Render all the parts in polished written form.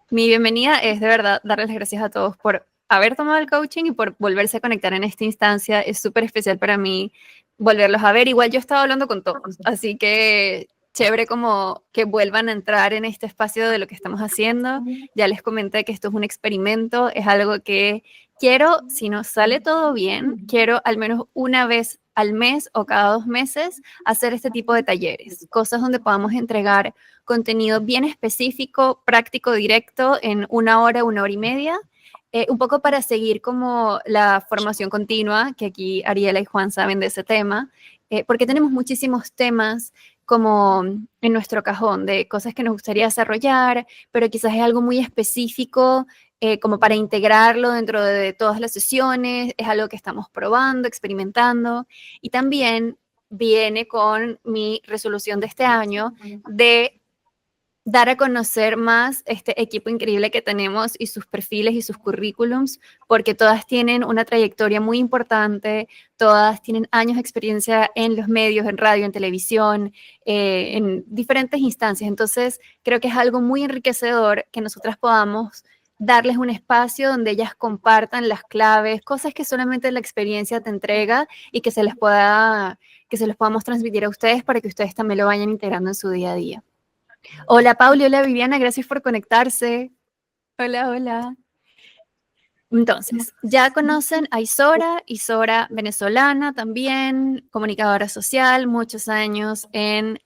Mi bienvenida es de verdad darles las gracias a todos por haber tomado el coaching y por volverse a conectar en esta instancia. Es súper especial para mí volverlos a ver. Igual yo estaba hablando con todos, así que chévere como que vuelvan a entrar en este espacio de lo que estamos haciendo. Ya les comenté que esto es un experimento, es algo que quiero, si nos sale todo bien, quiero al menos una vez al mes o cada 2 meses hacer este tipo de talleres, cosas donde podamos entregar contenido bien específico, práctico, directo, en 1 hora y media, un poco para seguir como la formación continua, que aquí Ariela y Juan saben de ese tema, porque tenemos muchísimos temas como en nuestro cajón de cosas que nos gustaría desarrollar, pero quizás es algo muy específico, como para integrarlo dentro de todas las sesiones, es algo que estamos probando, experimentando, y también viene con mi resolución de este año de dar a conocer más este equipo increíble que tenemos y sus perfiles y sus currículums, porque todas tienen una trayectoria muy importante, todas tienen años de experiencia en los medios, en radio, en televisión, en diferentes instancias. Entonces, creo que es algo muy enriquecedor que nosotras podamos darles un espacio donde ellas compartan las claves, cosas que solamente la experiencia te entrega y que se los podamos transmitir a ustedes para que ustedes también lo vayan integrando en su día a día. Hola Pauli, hola Viviana, gracias por conectarse. Hola, hola. Entonces, ya conocen a Isora venezolana también, comunicadora social, muchos años en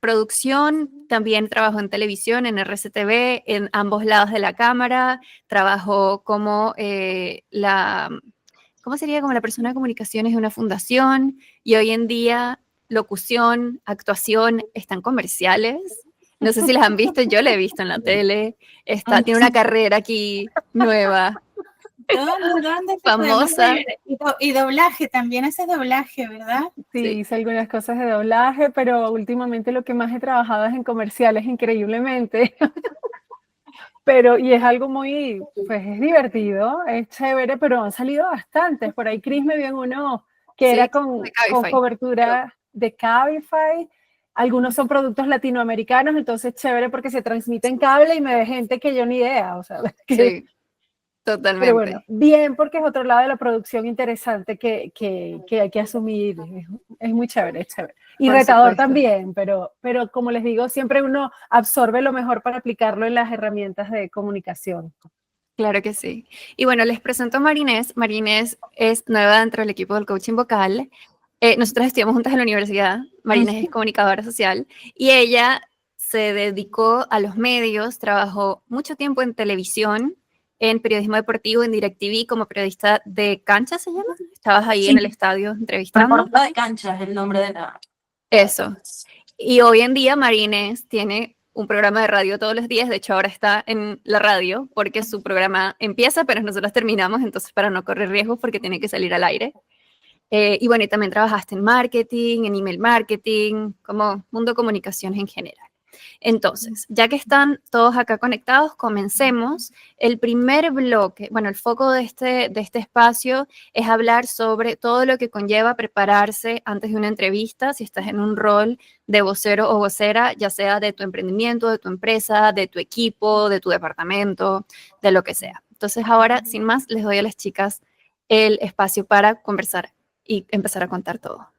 producción, también trabajó en televisión, en RCTV, en ambos lados de la cámara, trabajó como ¿cómo sería? Como la persona de comunicaciones de una fundación y hoy en día locución, actuación, están comerciales. No sé si las han visto, yo la he visto en la tele. Tiene una carrera aquí nueva, ¿Dónde te podemos famosa. ver? Y doblaje, también haces doblaje, ¿verdad? Sí, Sí. hice algunas cosas de doblaje, pero últimamente lo que más he trabajado es en comerciales, increíblemente. Y es algo muy, pues es divertido, es chévere, pero han salido bastantes. Por ahí Chris me vio en uno que Sí, era de con Cabify. cobertura de Cabify. Algunos son productos latinoamericanos, entonces chévere porque se transmite en cable y me ve gente que yo ni idea, o sea, Sí, pero bueno, totalmente. bien porque es otro lado de la producción interesante que hay que asumir, es muy chévere, es chévere. Y Por retador supuesto. también, pero como les digo, siempre uno absorbe lo mejor para aplicarlo en las herramientas de comunicación. Claro que sí. Y bueno, les presento a Marinés. Marinés es nueva dentro del equipo del coaching vocal. Nosotras estudiamos juntas en la universidad. Marinés es comunicadora social y ella se dedicó a los medios, trabajó mucho tiempo en televisión, en periodismo deportivo, en DirecTV, como periodista de cancha, ¿se llama? Estabas ahí en el estadio entrevistando. Reportero de cancha es el nombre de la... Eso. Y hoy en día Marines tiene un programa de radio todos los días, de hecho ahora está en la radio porque su programa empieza, pero nosotros terminamos, entonces para no correr riesgos porque tiene que salir al aire. Y bueno, y también trabajaste en marketing, en email marketing, como mundo de comunicaciones en general. Entonces, ya que están todos acá conectados, comencemos. El primer bloque, bueno, el foco de este espacio es hablar sobre todo lo que conlleva prepararse antes de una entrevista, si estás en un rol de vocero o vocera, ya sea de tu emprendimiento, de tu empresa, de tu equipo, de tu departamento, de lo que sea. Entonces, ahora, sin más, les doy a las chicas el espacio para conversar y empezar a contar todo.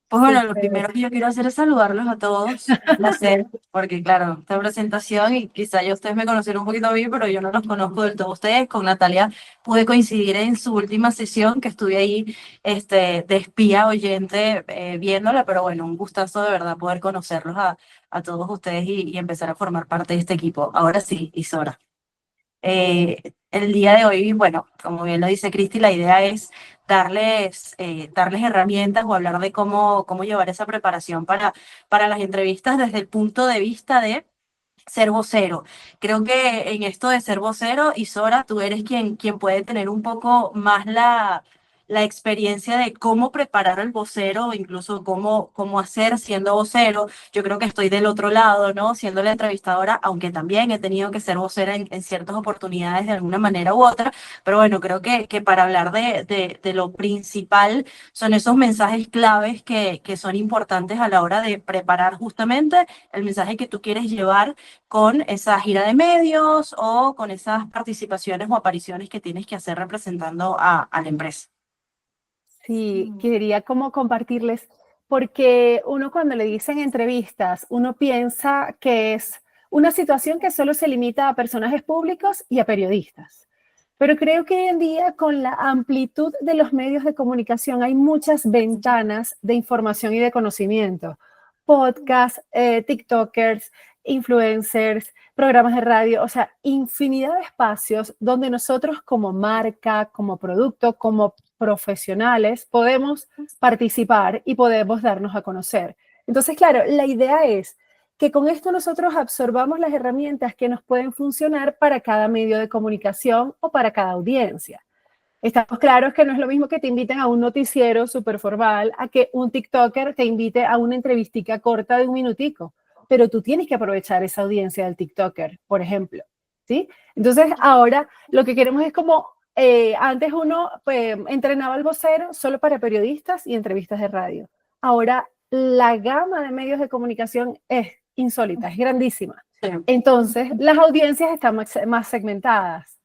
Pues bueno, lo primero que yo quiero hacer es saludarlos a todos, un placer, porque claro, esta presentación y quizá ya ustedes me conocieron un poquito bien, pero yo no los conozco del todo a ustedes. Con Natalia pude coincidir en su última sesión, que estuve ahí de espía oyente viéndola, pero bueno, un gustazo de verdad poder conocerlos a todos ustedes y empezar a formar parte de este equipo. Ahora sí, Isora. El día de hoy, bueno, como bien lo dice Cristi, la idea es darles herramientas o hablar de cómo llevar esa preparación para las entrevistas desde el punto de vista de ser vocero. Creo que en esto de ser vocero, Isora, tú eres quien puede tener un poco más la experiencia de cómo preparar al vocero, o incluso cómo hacer siendo vocero. Yo creo que estoy del otro lado, ¿no? Siendo la entrevistadora, aunque también he tenido que ser vocera en ciertas oportunidades de alguna manera u otra, pero bueno, creo que para hablar de lo principal son esos mensajes claves que son importantes a la hora de preparar justamente el mensaje que tú quieres llevar con esa gira de medios o con esas participaciones o apariciones que tienes que hacer representando a la empresa. Sí, quería como compartirles, porque uno cuando le dicen entrevistas, uno piensa que es una situación que solo se limita a personajes públicos y a periodistas. Pero creo que hoy en día, con la amplitud de los medios de comunicación, hay muchas ventanas de información y de conocimiento. Podcasts, TikTokers, influencers, programas de radio, o sea, infinidad de espacios donde nosotros como marca, como producto, como profesionales podemos participar y podemos darnos a conocer. Entonces, claro, la idea es que con esto nosotros absorbamos las herramientas que nos pueden funcionar para cada medio de comunicación o para cada audiencia. Estamos claros que no es lo mismo que te inviten a un noticiero súper formal a que un TikToker te invite a una entrevistica corta de un minutico, pero tú tienes que aprovechar esa audiencia del TikToker, por ejemplo, ¿sí? Entonces, ahora lo que queremos es como, antes uno pues, entrenaba al vocero solo para periodistas y entrevistas de radio. Ahora, la gama de medios de comunicación es insólita, es grandísima. Sí. Entonces, las audiencias están más segmentadas.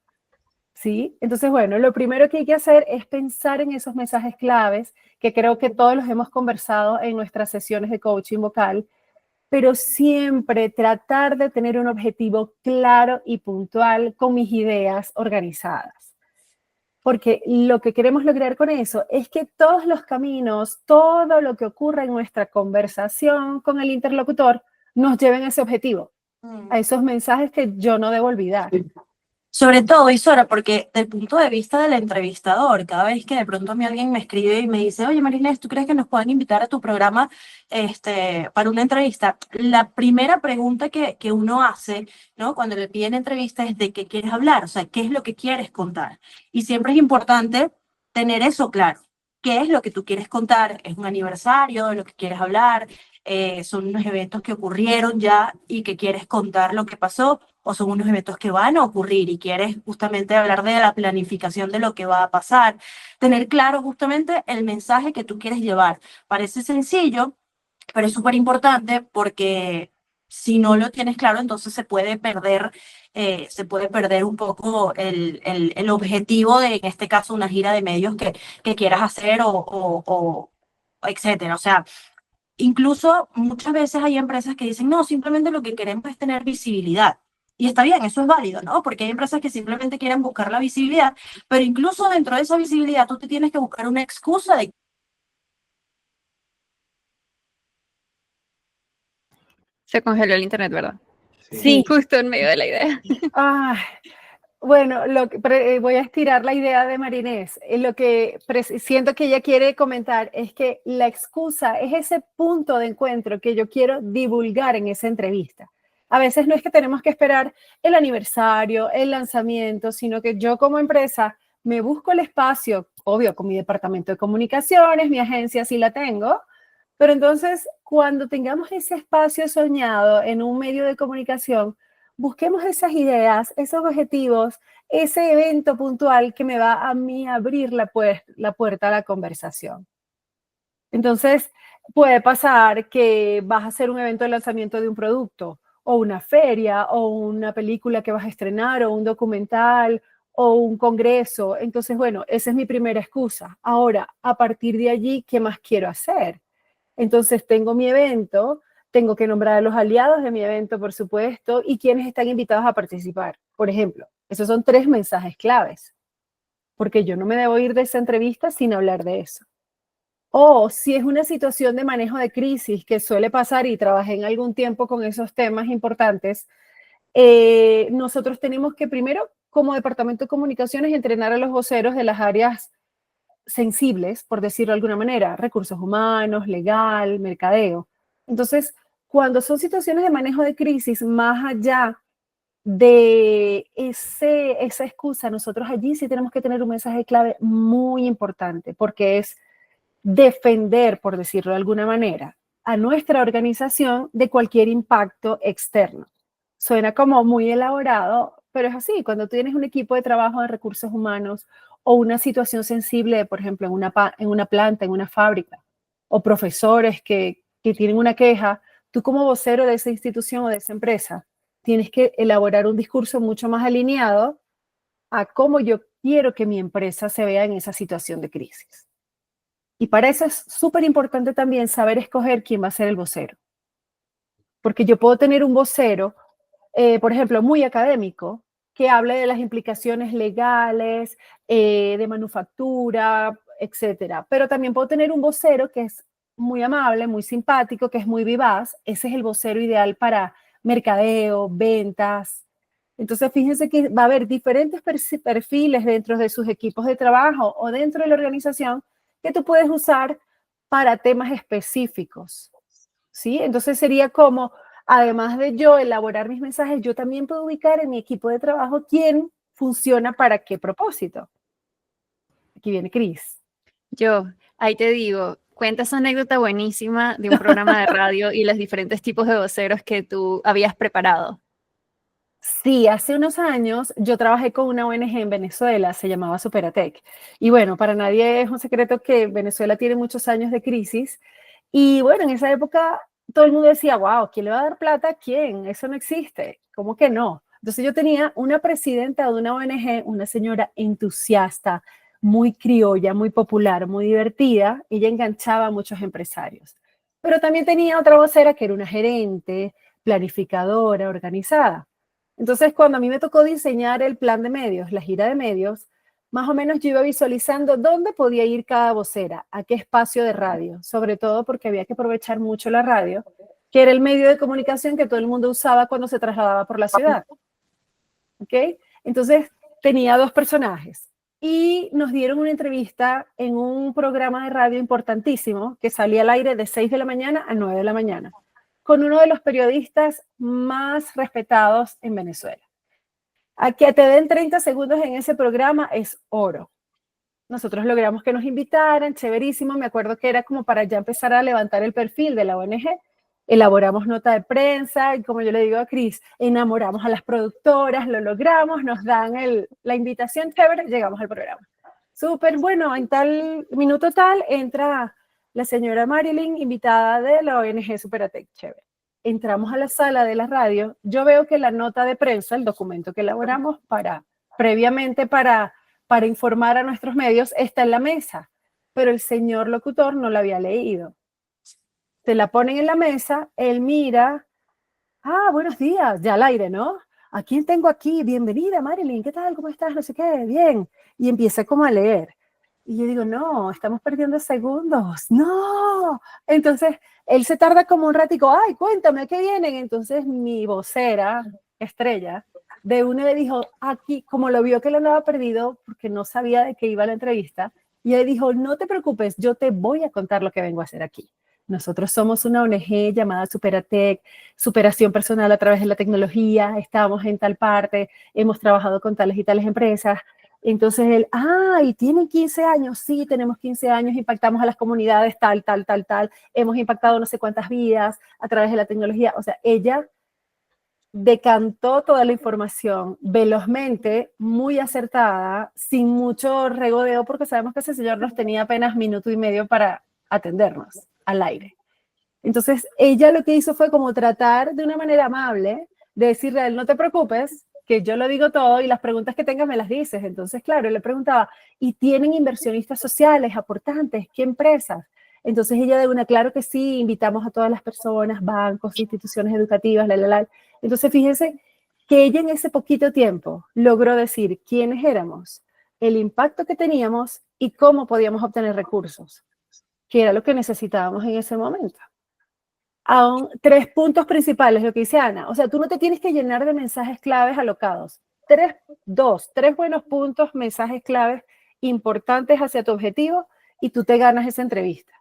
¿Sí? Entonces, bueno, lo primero que hay que hacer es pensar en esos mensajes claves, que creo que todos los hemos conversado en nuestras sesiones de coaching vocal, pero siempre tratar de tener un objetivo claro y puntual con mis ideas organizadas. Porque lo que queremos lograr con eso es que todos los caminos, todo lo que ocurra en nuestra conversación con el interlocutor, nos lleven a ese objetivo, a esos mensajes que yo no debo olvidar. Sobre todo, Isora, porque del punto de vista del entrevistador, cada vez que de pronto a mí alguien me escribe y me dice, oye Marinés, ¿tú crees que nos pueden invitar a tu programa para una entrevista? La primera pregunta que uno hace, ¿no? Cuando le piden entrevista es de qué quieres hablar, o sea, qué es lo que quieres contar. Y siempre es importante tener eso claro. ¿Qué es lo que tú quieres contar? ¿Es un aniversario de lo que quieres hablar? ¿Son unos eventos que ocurrieron ya y que quieres contar lo que pasó? ¿O son unos eventos que van a ocurrir y quieres justamente hablar de la planificación de lo que va a pasar? Tener claro justamente el mensaje que tú quieres llevar. Parece sencillo, pero es súper importante porque si no lo tienes claro, entonces se puede perder un poco el objetivo de, en este caso, una gira de medios que quieras hacer o etcétera. O sea, incluso muchas veces hay empresas que dicen, no, simplemente lo que queremos es tener visibilidad. Y está bien, eso es válido, ¿no? Porque hay empresas que simplemente quieren buscar la visibilidad, pero incluso dentro de esa visibilidad tú te tienes que buscar una excusa de... Se congeló el internet, ¿verdad? Sí. Justo en medio de la idea. Ah, bueno, voy a estirar la idea de Marinés. Lo que siento que ella quiere comentar es que la excusa es ese punto de encuentro que yo quiero divulgar en esa entrevista. A veces no es que tenemos que esperar el aniversario, el lanzamiento, sino que yo como empresa me busco el espacio, obvio, con mi departamento de comunicaciones, mi agencia sí la tengo, pero entonces cuando tengamos ese espacio soñado en un medio de comunicación, busquemos esas ideas, esos objetivos, ese evento puntual que me va a mí a abrir la puerta a la conversación. Entonces, puede pasar que vas a hacer un evento de lanzamiento de un producto, o una feria, o una película que vas a estrenar, o un documental, o un congreso. Entonces, bueno, esa es mi primera excusa. Ahora, a partir de allí, ¿qué más quiero hacer? Entonces, tengo mi evento, tengo que nombrar a los aliados de mi evento, por supuesto, y quienes están invitados a participar. Por ejemplo, esos son 3 mensajes claves, porque yo no me debo ir de esa entrevista sin hablar de eso. O si es una situación de manejo de crisis que suele pasar y trabajé en algún tiempo con esos temas importantes, nosotros tenemos que primero, como departamento de comunicaciones, entrenar a los voceros de las áreas sensibles, por decirlo de alguna manera, recursos humanos, legal, mercadeo. Entonces, cuando son situaciones de manejo de crisis, más allá de esa excusa, nosotros allí sí tenemos que tener un mensaje clave muy importante, porque es defender, por decirlo de alguna manera, a nuestra organización de cualquier impacto externo. Suena como muy elaborado, pero es así. Cuando tú tienes un equipo de trabajo de recursos humanos o una situación sensible, por ejemplo, en una planta, en una fábrica, o profesores que tienen una queja, tú como vocero de esa institución o de esa empresa, tienes que elaborar un discurso mucho más alineado a cómo yo quiero que mi empresa se vea en esa situación de crisis. Y para eso es súper importante también saber escoger quién va a ser el vocero. Porque yo puedo tener un vocero, por ejemplo, muy académico, que hable de las implicaciones legales, de manufactura, etcétera. Pero también puedo tener un vocero que es muy amable, muy simpático, que es muy vivaz. Ese es el vocero ideal para mercadeo, ventas. Entonces, fíjense que va a haber diferentes perfiles dentro de sus equipos de trabajo o dentro de la organización que tú puedes usar para temas específicos, ¿sí? Entonces sería como, además de yo elaborar mis mensajes, yo también puedo ubicar en mi equipo de trabajo quién funciona para qué propósito. Aquí viene Cris. Yo, ahí te digo, cuenta esa anécdota buenísima de un programa de radio y los diferentes tipos de voceros que tú habías preparado. Sí, hace unos años yo trabajé con una ONG en Venezuela, se llamaba Superatec. Y bueno, para nadie es un secreto que Venezuela tiene muchos años de crisis. Y bueno, en esa época todo el mundo decía, wow, ¿quién le va a dar plata a quién? Eso no existe. ¿Cómo que no? Entonces yo tenía una presidenta de una ONG, una señora entusiasta, muy criolla, muy popular, muy divertida. Ella enganchaba a muchos empresarios. Pero también tenía otra vocera que era una gerente, planificadora, organizada. Entonces, cuando a mí me tocó diseñar el plan de medios, la gira de medios, más o menos yo iba visualizando dónde podía ir cada vocera, a qué espacio de radio, sobre todo porque había que aprovechar mucho la radio, que era el medio de comunicación que todo el mundo usaba cuando se trasladaba por la ciudad. ¿Ok? Entonces, tenía dos personajes y nos dieron una entrevista en un programa de radio importantísimo que salía al aire de 6 de la mañana a 9 de la mañana, con uno de los periodistas más respetados en Venezuela. A que te den 30 segundos en ese programa es oro. Nosotros logramos que nos invitaran, chéverísimo. Me acuerdo que era como para ya empezar a levantar el perfil de la ONG. Elaboramos nota de prensa y, como yo le digo a Cris, enamoramos a las productoras, lo logramos, nos dan la invitación, chévere, llegamos al programa. Súper bueno, en tal minuto tal entra la señora Marilyn, invitada de la ONG Superatec, chévere. Entramos a la sala de la radio, yo veo que la nota de prensa, el documento que elaboramos previamente para informar a nuestros medios, está en la mesa, pero el señor locutor no la había leído. Se la ponen en la mesa, él mira, buenos días, ya al aire, ¿no? ¿A quién tengo aquí? Bienvenida, Marilyn, ¿qué tal? ¿Cómo estás? No sé qué, bien. Y empieza como a leer. Y yo digo, no, estamos perdiendo segundos. No. Entonces, él se tarda como un ratico, ay, cuéntame, ¿qué vienen? Entonces, mi vocera, estrella, de una le dijo, aquí, como lo vio que lo andaba perdido, porque no sabía de qué iba la entrevista, y él dijo, no te preocupes, yo te voy a contar lo que vengo a hacer aquí. Nosotros somos una ONG llamada Superatec, superación personal a través de la tecnología, estamos en tal parte, hemos trabajado con tales y tales empresas. Entonces él, ¿y tienen 15 años? Sí, tenemos 15 años, impactamos a las comunidades tal, hemos impactado no sé cuántas vidas a través de la tecnología. O sea, ella decantó toda la información velozmente, muy acertada, sin mucho regodeo, porque sabemos que ese señor nos tenía apenas minuto y medio para atendernos al aire. Entonces, ella lo que hizo fue como tratar de una manera amable de decirle a él, no te preocupes, que yo lo digo todo y las preguntas que tengas me las dices. Entonces, claro, él le preguntaba, ¿y tienen inversionistas sociales, aportantes? ¿Qué empresas? Entonces ella de una, claro que sí, invitamos a todas las personas, bancos, instituciones educativas, Entonces, fíjense que ella en ese poquito tiempo logró decir quiénes éramos, el impacto que teníamos y cómo podíamos obtener recursos, que era lo que necesitábamos en ese momento. Aún 3 puntos principales, lo que dice Ana. O sea, tú no te tienes que llenar de mensajes claves alocados. 3 buenos puntos, mensajes claves importantes hacia tu objetivo y tú te ganas esa entrevista.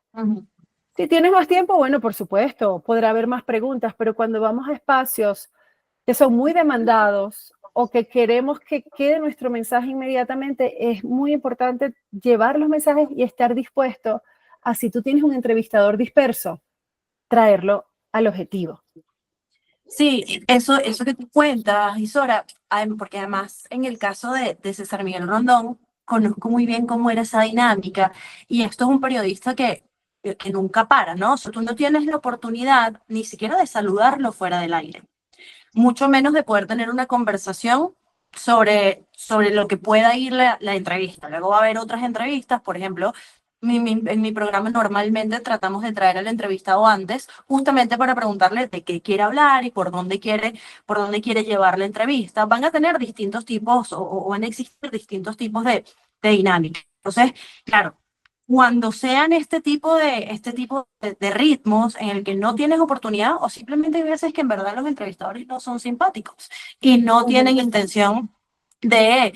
Si tienes más tiempo, bueno, por supuesto, podrá haber más preguntas, pero cuando vamos a espacios que son muy demandados o que queremos que quede nuestro mensaje inmediatamente, es muy importante llevar los mensajes y estar dispuesto a, si tú tienes un entrevistador disperso, traerlo al objetivo. Sí, eso que tú cuentas, Isora, porque además en el caso de César Miguel Rondón, conozco muy bien cómo era esa dinámica, y esto es un periodista que nunca para, ¿no? O sea, tú no tienes la oportunidad ni siquiera de saludarlo fuera del aire, mucho menos de poder tener una conversación sobre lo que pueda ir la entrevista. Luego va a haber otras entrevistas, por ejemplo, en mi programa normalmente tratamos de traer al entrevistado antes, justamente para preguntarle de qué quiere hablar y por dónde quiere llevar la entrevista. Van a tener distintos tipos o van a existir distintos tipos de dinámicas. Entonces, claro, cuando sean este tipo de ritmos en el que no tienes oportunidad o simplemente hay veces que en verdad los entrevistadores no son simpáticos y no tienen intención de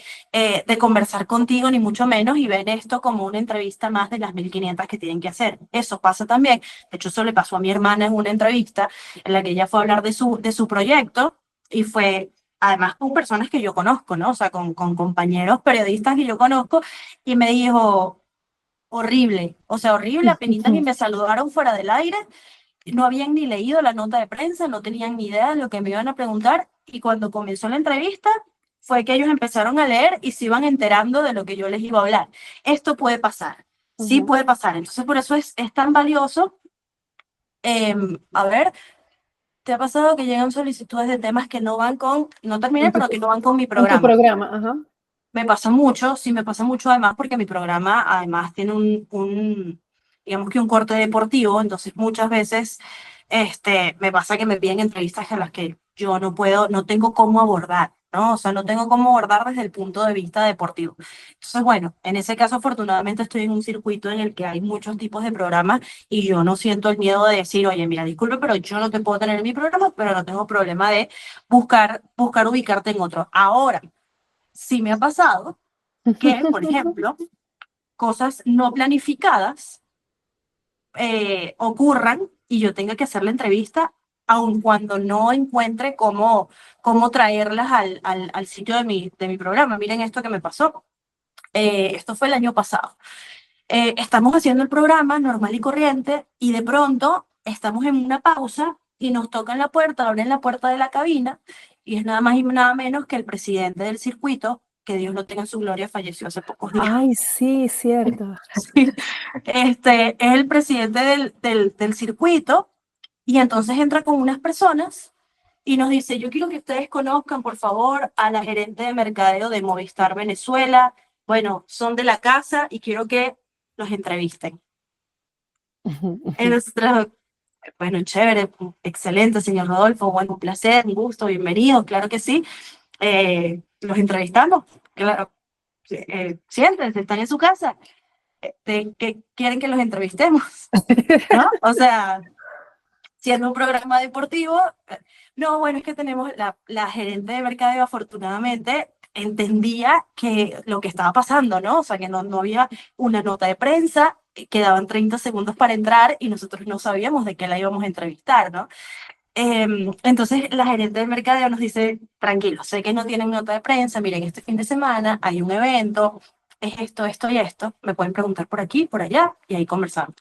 conversar contigo ni mucho menos y ven esto como una entrevista más de las 1500 que tienen que hacer. Eso pasa también. De hecho, eso le pasó a mi hermana en una entrevista en la que ella fue a hablar de su proyecto y fue además con personas que yo conozco, ¿no? O sea, con compañeros periodistas que yo conozco y me dijo horrible, o sea, horrible, apenitas ni me saludaron fuera del aire, no habían ni leído la nota de prensa, no tenían ni idea de lo que me iban a preguntar, y cuando comenzó la entrevista fue que ellos empezaron a leer y se iban enterando de lo que yo les iba a hablar. Esto puede pasar, sí puede pasar, entonces por eso es tan valioso. A ver, ¿te ha pasado que llegan solicitudes de temas que no terminé, pero que no van con mi En tu programa? programa, ajá. Me pasa mucho, sí me pasa mucho además porque mi programa además tiene digamos que un corte deportivo, entonces muchas veces me pasa que me piden entrevistas a las que yo no puedo, no tengo cómo abordar, ¿no? O sea, no tengo cómo abordar desde el punto de vista deportivo. Entonces, bueno, en ese caso afortunadamente estoy en un circuito en el que hay muchos tipos de programas y yo no siento el miedo de decir, oye, mira, disculpe, pero yo no te puedo tener en mi programa, pero no tengo problema de buscar ubicarte en otro. Ahora, sí me ha pasado que, por ejemplo, cosas no planificadas ocurran y yo tenga que hacer la entrevista, aun cuando no encuentre cómo traerlas al sitio de mi programa. Miren esto que me pasó. Esto fue el año pasado. Estamos haciendo el programa normal y corriente y de pronto estamos en una pausa y nos tocan la puerta, abren la puerta de la cabina y es nada más y nada menos que el presidente del circuito, que Dios lo tenga en su gloria, falleció hace pocos días. Ay, sí, cierto. Sí. Es el presidente del circuito y entonces entra con unas personas y nos dice, yo quiero que ustedes conozcan, por favor, a la gerente de mercadeo de Movistar Venezuela. Bueno, son de la casa y quiero que los entrevisten. Nosotros, bueno, chévere, excelente, señor Rodolfo, bueno, un placer, un gusto, bienvenido, claro que sí. Los entrevistamos, claro, siéntense, están en su casa, que quieren que los entrevistemos, ¿no? O sea, siendo un programa deportivo, no, bueno, es que tenemos la gerente de mercadeo, afortunadamente, entendía que lo que estaba pasando, ¿no? O sea, que no había una nota de prensa, quedaban 30 segundos para entrar y nosotros no sabíamos de qué la íbamos a entrevistar, ¿no? Entonces la gerente de mercadeo nos dice, tranquilos, sé que no tienen nota de prensa, miren, este fin de semana hay un evento, es esto y esto, me pueden preguntar por aquí, por allá, y ahí conversamos.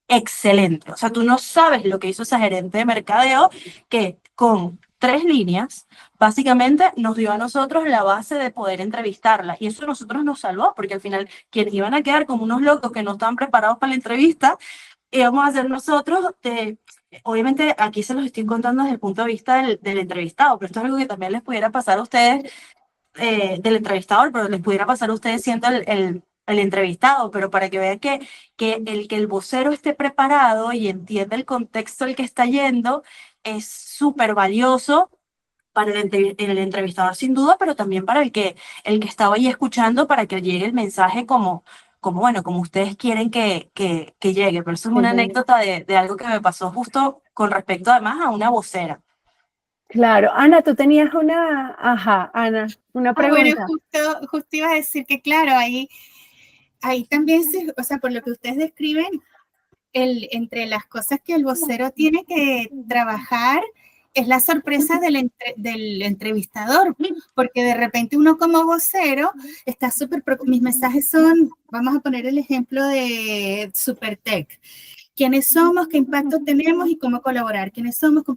Excelente. O sea, tú no sabes lo que hizo esa gerente de mercadeo, que con 3 líneas, básicamente nos dio a nosotros la base de poder entrevistarla. Y eso a nosotros nos salvó, porque al final quienes iban a quedar como unos locos que no estaban preparados para la entrevista, íbamos a hacer nosotros. Obviamente aquí se los estoy contando desde el punto de vista del entrevistado, pero esto es algo que también les pudiera pasar a ustedes, del entrevistador, pero les pudiera pasar a ustedes siendo el entrevistado, pero para que vean que el vocero esté preparado y entienda el contexto al que está yendo es súper valioso para el entrevistador sin duda, pero también para el que estaba ahí escuchando, para que llegue el mensaje bueno, como ustedes quieren que llegue. Pero eso es una anécdota de algo que me pasó justo con respecto además a una vocera. Claro, Ana, tú tenías Ana, una pregunta. Bueno, justo iba a decir que claro, ahí también, o sea, por lo que ustedes describen, entre las cosas que el vocero tiene que trabajar es la sorpresa del entrevistador, porque de repente uno como vocero está súper, mis mensajes son, vamos a poner el ejemplo de Supertech. ¿Quiénes somos? ¿Qué impacto tenemos? ¿Y cómo colaborar? ¿Quiénes somos? ¿Cómo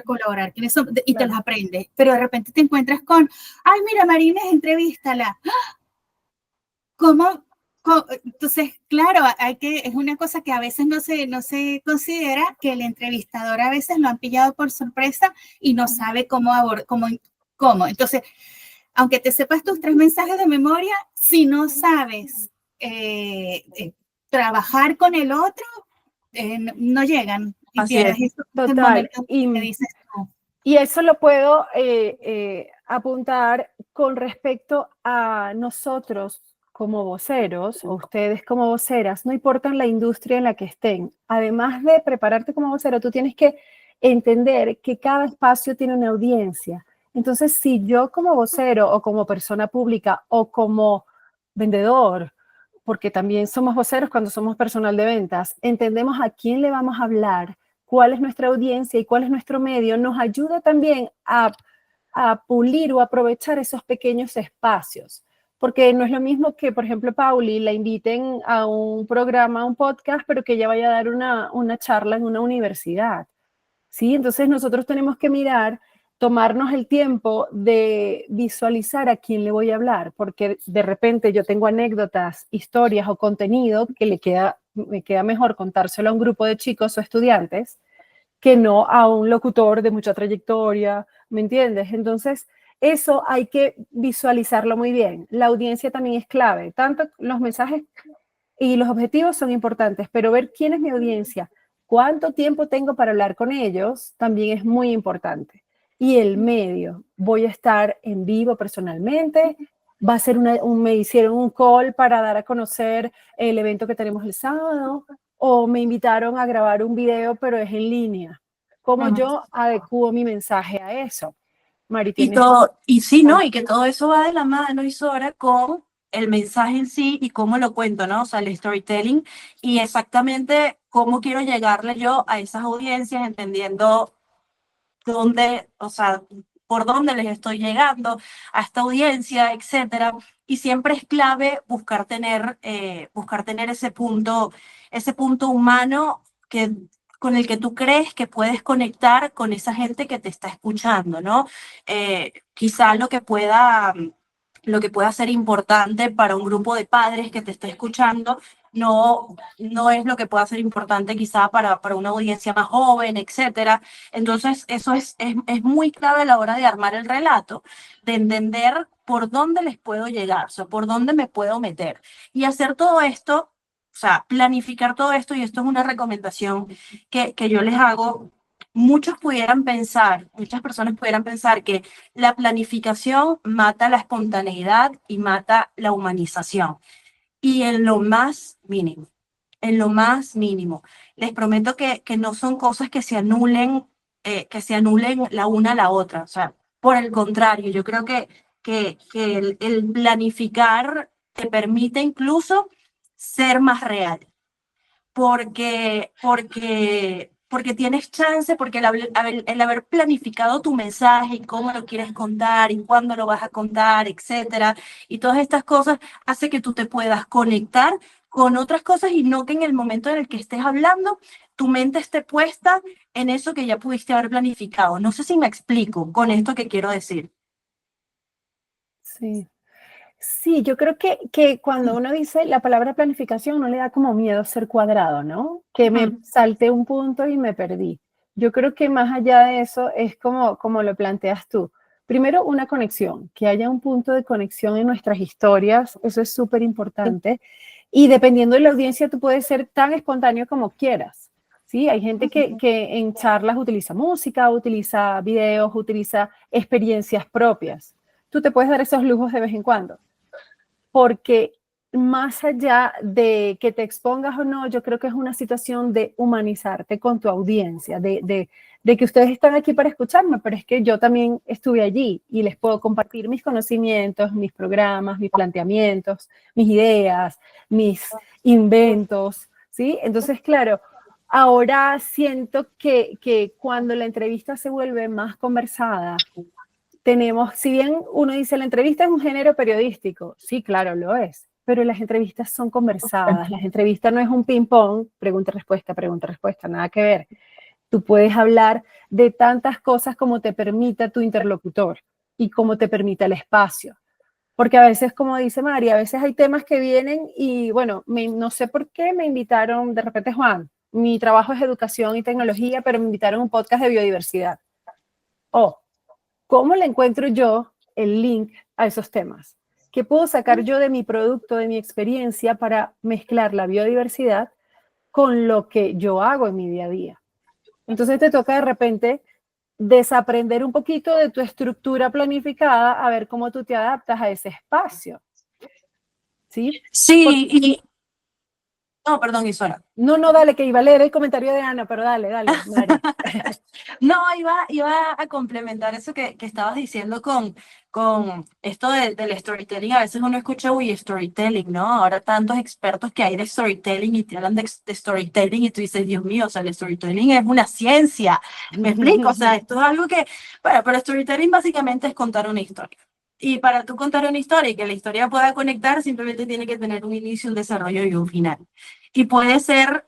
colaborar? ¿Quiénes somos? Y te los aprendes. Pero de repente te encuentras con, ay, mira, Marines, entrevístala. ¿Cómo? Entonces, claro, es una cosa que a veces no se considera, que el entrevistador a veces lo han pillado por sorpresa y no sabe cómo. Entonces, aunque te sepas tus 3 mensajes de memoria, si no sabes trabajar con el otro, no llegan. Y Así pierdes es. ese momento que dices tú. Y eso lo puedo apuntar con respecto a nosotros como voceros, o ustedes como voceras, no importa la industria en la que estén. Además de prepararte como vocero, tú tienes que entender que cada espacio tiene una audiencia. Entonces, si yo como vocero o como persona pública o como vendedor, porque también somos voceros cuando somos personal de ventas, entendemos a quién le vamos a hablar, cuál es nuestra audiencia y cuál es nuestro medio, nos ayuda también a pulir o aprovechar esos pequeños espacios. Porque no es lo mismo que, por ejemplo, Pauli la inviten a un programa, a un podcast, pero que ella vaya a dar una charla en una universidad. ¿Sí? Entonces nosotros tenemos que mirar, tomarnos el tiempo de visualizar a quién le voy a hablar, porque de repente yo tengo anécdotas, historias o contenido que me queda mejor contárselo a un grupo de chicos o estudiantes que no a un locutor de mucha trayectoria, ¿me entiendes? Entonces, eso hay que visualizarlo muy bien. La audiencia también es clave, tanto los mensajes y los objetivos son importantes, pero ver quién es mi audiencia, cuánto tiempo tengo para hablar con ellos, también es muy importante. Y el medio, voy a estar en vivo personalmente, va a ser me hicieron un call para dar a conocer el evento que tenemos el sábado, o me invitaron a grabar un video, pero es en línea. ¿Cómo yo adecuo mi mensaje a eso? Mari, Y sí, ¿no? Y que todo eso va de la mano, Isora, con el mensaje en sí y cómo lo cuento, ¿no? O sea, el storytelling y exactamente cómo quiero llegarle yo a esas audiencias, entendiendo dónde, o sea, por dónde les estoy llegando a esta audiencia, etcétera. Y siempre es clave buscar tener ese punto humano con el que tú crees que puedes conectar con esa gente que te está escuchando, ¿no? Quizá lo que pueda ser importante para un grupo de padres que te está escuchando no es lo que pueda ser importante quizá para una audiencia más joven, etcétera. Entonces, eso es muy clave a la hora de armar el relato, de entender por dónde les puedo llegar, o sea, por dónde me puedo meter. Y hacer todo esto, o sea, planificar todo esto, y esto es una recomendación que yo les hago. Muchas personas pudieran pensar que la planificación mata la espontaneidad y mata la humanización. Y en lo más mínimo. Les prometo que no son cosas que se anulen la una a la otra. O sea, por el contrario, yo creo que el planificar te permite incluso ser más real, porque tienes chance, porque el haber planificado tu mensaje y cómo lo quieres contar y cuándo lo vas a contar, etcétera, y todas estas cosas hace que tú te puedas conectar con otras cosas y no que en el momento en el que estés hablando tu mente esté puesta en eso que ya pudiste haber planificado. No sé si me explico con esto que quiero decir. Sí. Sí, yo creo que cuando uno dice la palabra planificación no le da como miedo ser cuadrado, ¿no? Que me salté un punto y me perdí. Yo creo que más allá de eso es como lo planteas tú. Primero, una conexión, que haya un punto de conexión en nuestras historias, eso es súper importante. Y dependiendo de la audiencia, tú puedes ser tan espontáneo como quieras. Sí, hay gente que en charlas utiliza música, utiliza videos, utiliza experiencias propias. Tú te puedes dar esos lujos de vez en cuando, porque más allá de que te expongas o no, yo creo que es una situación de humanizarte con tu audiencia, de que ustedes están aquí para escucharme, pero es que yo también estuve allí y les puedo compartir mis conocimientos, mis programas, mis planteamientos, mis ideas, mis inventos, ¿sí? Entonces, claro, ahora siento que cuando la entrevista se vuelve más conversada, tenemos, si bien uno dice la entrevista es un género periodístico, sí, claro, lo es, pero las entrevistas son conversadas, las entrevistas no es un ping-pong, pregunta, respuesta, nada que ver. Tú puedes hablar de tantas cosas como te permita tu interlocutor y como te permita el espacio. Porque a veces, como dice María, a veces hay temas que vienen y, bueno, no sé por qué me invitaron, de repente, Juan, mi trabajo es educación y tecnología, pero me invitaron a un podcast de biodiversidad. Oh, ¿cómo le encuentro yo el link a esos temas? ¿Qué puedo sacar yo de mi producto, de mi experiencia para mezclar la biodiversidad con lo que yo hago en mi día a día? Entonces te toca de repente desaprender un poquito de tu estructura planificada a ver cómo tú te adaptas a ese espacio. ¿Sí? Sí, y... No, perdón, Isora. No, dale, que iba a leer el comentario de Ana, pero dale, Mari. No, iba a complementar eso que estabas diciendo con esto del storytelling. A veces uno escucha, uy, storytelling, ¿no? Ahora tantos expertos que hay de storytelling y te hablan de storytelling y tú dices, Dios mío, o sea, el storytelling es una ciencia. ¿Me explico? O sea, esto es algo que, bueno, pero storytelling básicamente es contar una historia. Y para tú contar una historia y que la historia pueda conectar, simplemente tiene que tener un inicio, un desarrollo y un final. Y puede ser...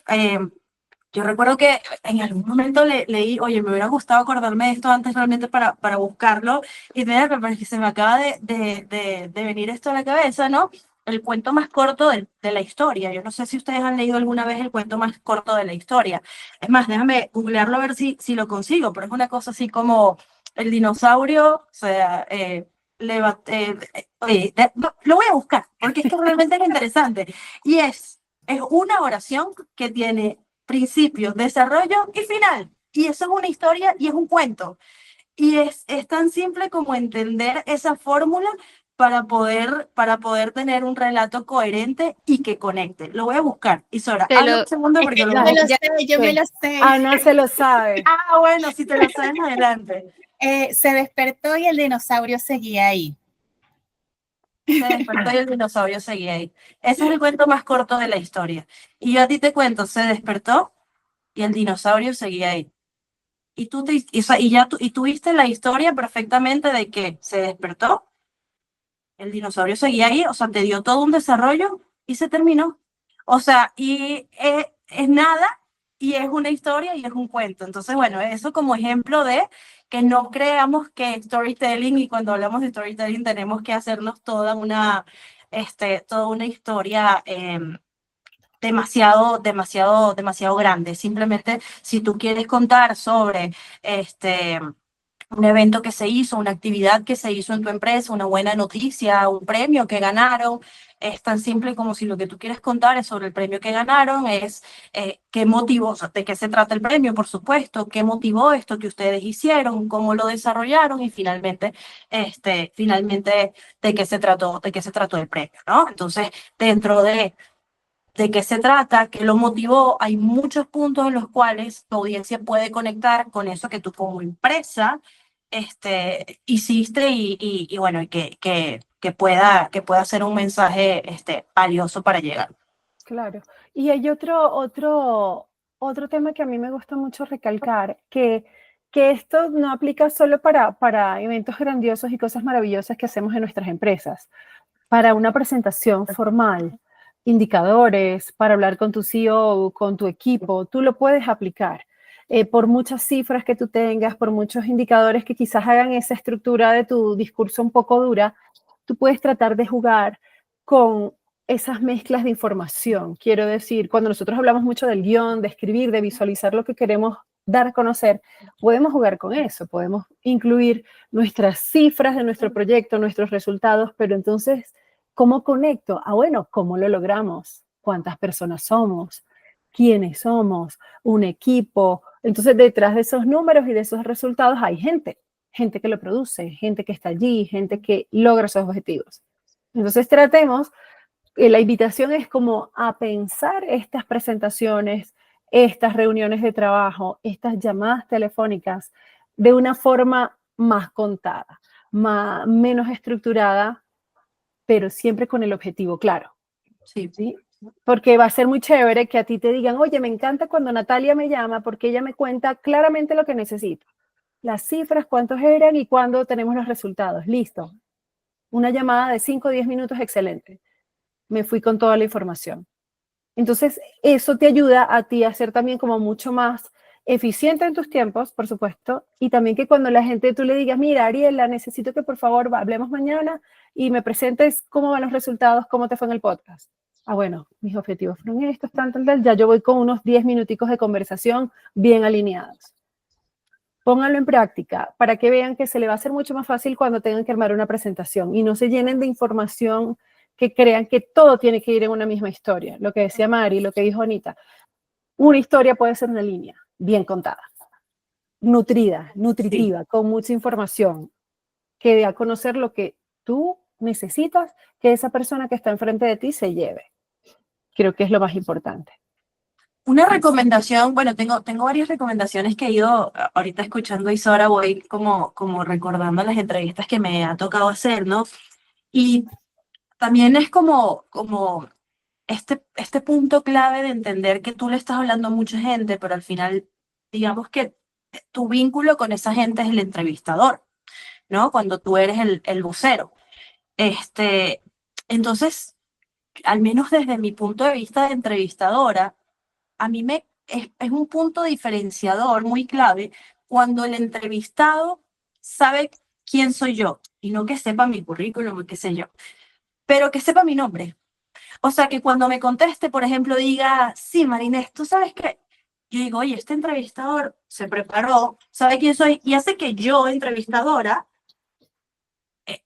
yo recuerdo que en algún momento leí, oye, me hubiera gustado acordarme de esto antes realmente para buscarlo, y pero es que se me acaba de venir esto a la cabeza, ¿no? El cuento más corto de la historia. Yo no sé si ustedes han leído alguna vez el cuento más corto de la historia. Es más, déjame googlearlo a ver si lo consigo, pero es una cosa así como el dinosaurio, o sea, oye, lo voy a buscar, porque es que realmente es interesante. Y es una oración que tiene principio, desarrollo y final. Y eso es una historia y es un cuento. Y es tan simple como entender esa fórmula para poder tener un relato coherente y que conecte. Lo voy a buscar. Y Sora, habla un segundo porque lo Yo me voy a lo buscar. sé, yo me lo sé. Ana se lo sabe. Ah, bueno, si te lo sabes, adelante. Se despertó y el dinosaurio seguía ahí. Se despertó y el dinosaurio seguía ahí. Ese es el cuento más corto de la historia. Y yo a ti te cuento, se despertó y el dinosaurio seguía ahí. Y tú y tuviste la historia perfectamente de que se despertó, el dinosaurio seguía ahí, o sea, te dio todo un desarrollo y se terminó. O sea, y es nada, y es una historia y es un cuento. Entonces, bueno, eso como ejemplo de que no creamos que storytelling, y cuando hablamos de storytelling tenemos que hacernos toda una historia demasiado grande. Simplemente si tú quieres contar sobre un evento que se hizo, una actividad que se hizo en tu empresa, una buena noticia, un premio que ganaron, es tan simple como si lo que tú quieres contar es sobre el premio que ganaron, es qué motivó, o sea, de qué se trata el premio, por supuesto, qué motivó esto que ustedes hicieron, cómo lo desarrollaron y finalmente de qué se trató el premio, ¿no? Entonces, dentro de qué se trata, qué lo motivó. Hay muchos puntos en los cuales tu audiencia puede conectar con eso que tú como empresa hiciste y bueno, y que pueda ser un mensaje valioso para llegar. Claro. Y hay otro tema que a mí me gusta mucho recalcar, que esto no aplica solo para eventos grandiosos y cosas maravillosas que hacemos en nuestras empresas. Para una presentación formal, indicadores, para hablar con tu CEO, con tu equipo, tú lo puedes aplicar. Por muchas cifras que tú tengas, por muchos indicadores que quizás hagan esa estructura de tu discurso un poco dura, tú puedes tratar de jugar con esas mezclas de información. Quiero decir, cuando nosotros hablamos mucho del guión, de escribir, de visualizar lo que queremos dar a conocer, podemos jugar con eso, podemos incluir nuestras cifras de nuestro proyecto, nuestros resultados, pero entonces, ¿cómo conecto? Bueno, ¿cómo lo logramos? ¿Cuántas personas somos? ¿Quiénes somos? ¿Un equipo? Entonces, detrás de esos números y de esos resultados hay gente que lo produce, gente que está allí, gente que logra esos objetivos. Entonces, tratemos, la invitación es como a pensar estas presentaciones, estas reuniones de trabajo, estas llamadas telefónicas de una forma más contada, menos estructurada, pero siempre con el objetivo claro. Sí. ¿Sí? porque va a ser muy chévere que a ti te digan, oye, me encanta cuando Natalia me llama porque ella me cuenta claramente lo que necesito. Las cifras, cuántos eran y cuándo tenemos los resultados. Listo. Una llamada de 5 o 10 minutos, excelente. Me fui con toda la información. Entonces, eso te ayuda a ti a ser también como mucho más eficiente en tus tiempos, por supuesto, y también que cuando la gente tú le digas, mira, Ariela, necesito que por favor hablemos mañana y me presentes cómo van los resultados, cómo te fue en el podcast. Ah, bueno, mis objetivos fueron estos, tal, tal, tal. Ya yo voy con unos 10 minuticos de conversación bien alineados. Pónganlo en práctica para que vean que se le va a hacer mucho más fácil cuando tengan que armar una presentación y no se llenen de información que crean que todo tiene que ir en una misma historia. Lo que decía Mari, lo que dijo Anita, una historia puede ser una línea bien contada, nutrida, nutritiva, con mucha información, que dé a conocer lo que tú necesitas que esa persona que está enfrente de ti se lleve. Creo que es lo más importante. Una recomendación, bueno, tengo varias recomendaciones que he ido ahorita escuchando y Sora voy como recordando las entrevistas que me ha tocado hacer, ¿no? Y también es como este punto clave de entender que tú le estás hablando a mucha gente, pero al final, digamos que tu vínculo con esa gente es el entrevistador, ¿no? Cuando tú eres el vocero. Este, entonces, al menos desde mi punto de vista de entrevistadora, a mí es un punto diferenciador muy clave cuando el entrevistado sabe quién soy yo y no que sepa mi currículum, qué sé yo, pero que sepa mi nombre. O sea, que cuando me conteste, por ejemplo, diga, sí, Marinés, tú sabes que yo digo, oye, este entrevistador se preparó, sabe quién soy y hace que yo, entrevistadora,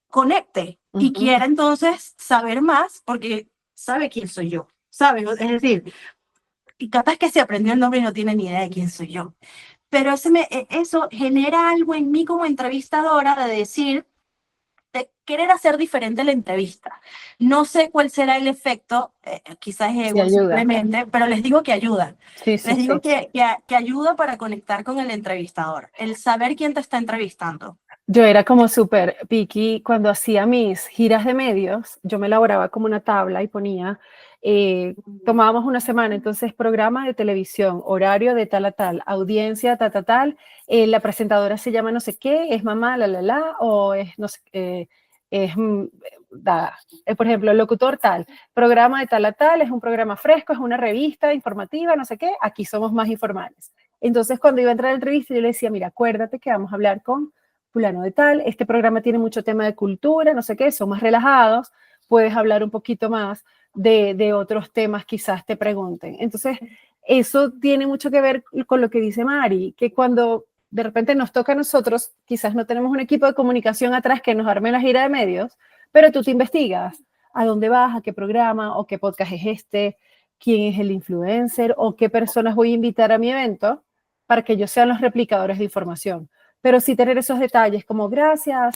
conecte y quiera entonces saber más porque sabe quién soy yo, ¿sabe? Es decir, y capaz que se aprendió el nombre y no tiene ni idea de quién soy yo. Pero eso genera algo en mí como entrevistadora de decir, de querer hacer diferente la entrevista. No sé cuál será el efecto, quizás es Sí, ego ayuda. simplemente, pero les digo que ayuda. Sí, sí, Les digo sí. que ayuda para conectar con el entrevistador, el saber quién te está entrevistando. Yo era como súper picky cuando hacía mis giras de medios, yo me elaboraba como una tabla y ponía, tomábamos una semana, entonces programa de televisión, horario de tal a tal, audiencia tal, la presentadora se llama no sé qué, es mamá, o es no sé, es, por ejemplo, el locutor tal, programa de tal a tal, es un programa fresco, es una revista informativa, no sé qué, aquí somos más informales. Entonces cuando iba a entrar a la entrevista yo le decía, mira, acuérdate que vamos a hablar con fulano de tal, este programa tiene mucho tema de cultura, no sé qué, son más relajados, puedes hablar un poquito más de otros temas, quizás te pregunten. Entonces, eso tiene mucho que ver con lo que dice Mari, que cuando de repente nos toca a nosotros, quizás no tenemos un equipo de comunicación atrás que nos arme la gira de medios, pero tú te investigas a dónde vas, a qué programa o qué podcast es este, quién es el influencer o qué personas voy a invitar a mi evento para que ellos sean los replicadores de información. Pero sí tener esos detalles como gracias,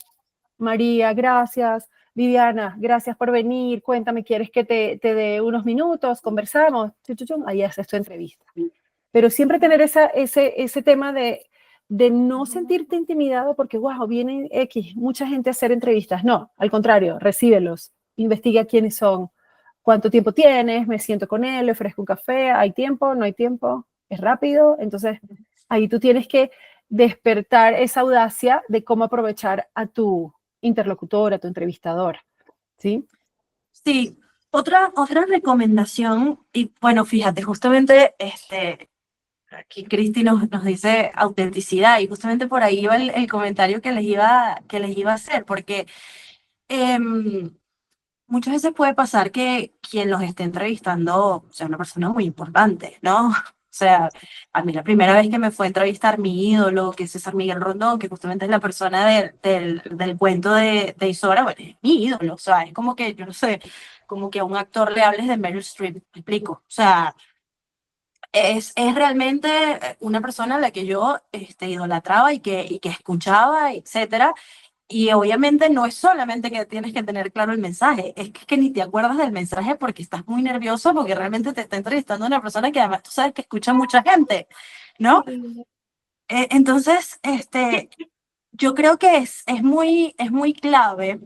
María, gracias, Viviana, gracias por venir, cuéntame, ¿quieres que te dé unos minutos? Conversamos, ahí haces tu entrevista. Pero siempre tener ese tema de no sentirte intimidado porque, wow, viene X, mucha gente a hacer entrevistas. No, al contrario, recíbelos, investiga quiénes son, cuánto tiempo tienes, me siento con él, le ofrezco un café, hay tiempo, no hay tiempo, es rápido. Entonces, ahí tú tienes que despertar esa audacia de cómo aprovechar a tu interlocutor, a tu entrevistador, ¿sí? Sí, otra recomendación, y bueno, fíjate, justamente aquí Cristi nos dice autenticidad, y justamente por ahí iba el comentario que les iba a hacer, porque muchas veces puede pasar que quien los esté entrevistando sea una persona muy importante, ¿no? O sea, a mí la primera vez que me fue a entrevistar mi ídolo, que es César Miguel Rondón, que justamente es la persona del cuento de Isora, bueno, es mi ídolo, o sea, es como que, yo no sé, como que a un actor le hables de Meryl Streep, me explico, o sea, es realmente una persona a la que yo idolatraba y que escuchaba, etcétera, y obviamente no es solamente que tienes que tener claro el mensaje, es que ni te acuerdas del mensaje porque estás muy nervioso porque realmente te está entrevistando una persona que además tú sabes que escucha mucha gente, ¿no? Entonces, yo creo que es muy clave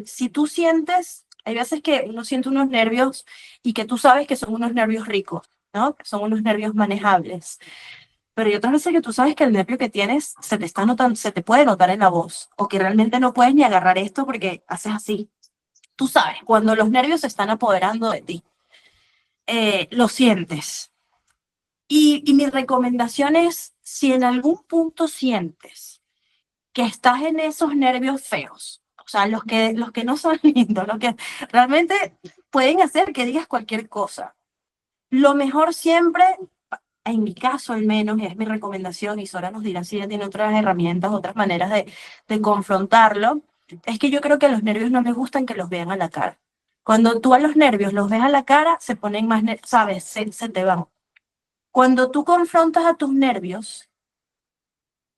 si tú sientes Hay veces que uno siente unos nervios y que tú sabes que son unos nervios ricos, ¿no? Que son unos nervios manejables. Pero hay otras veces que tú sabes que el nervio que tienes se te está notando, se te puede notar en la voz, o que realmente no puedes ni agarrar esto porque haces así. Tú sabes, cuando los nervios se están apoderando de ti, lo sientes. Y mi recomendación es, si en algún punto sientes que estás en esos nervios feos, o sea, los que no son lindos, los que realmente pueden hacer que digas cualquier cosa, lo mejor siempre, en mi caso al menos, y es mi recomendación, y Sora nos dirá si ella tiene otras herramientas, otras maneras de confrontarlo, es que yo creo que a los nervios no les gustan que los vean a la cara. Cuando tú a los nervios los ves a la cara, se ponen más, sabes, se te van. Cuando tú confrontas a tus nervios,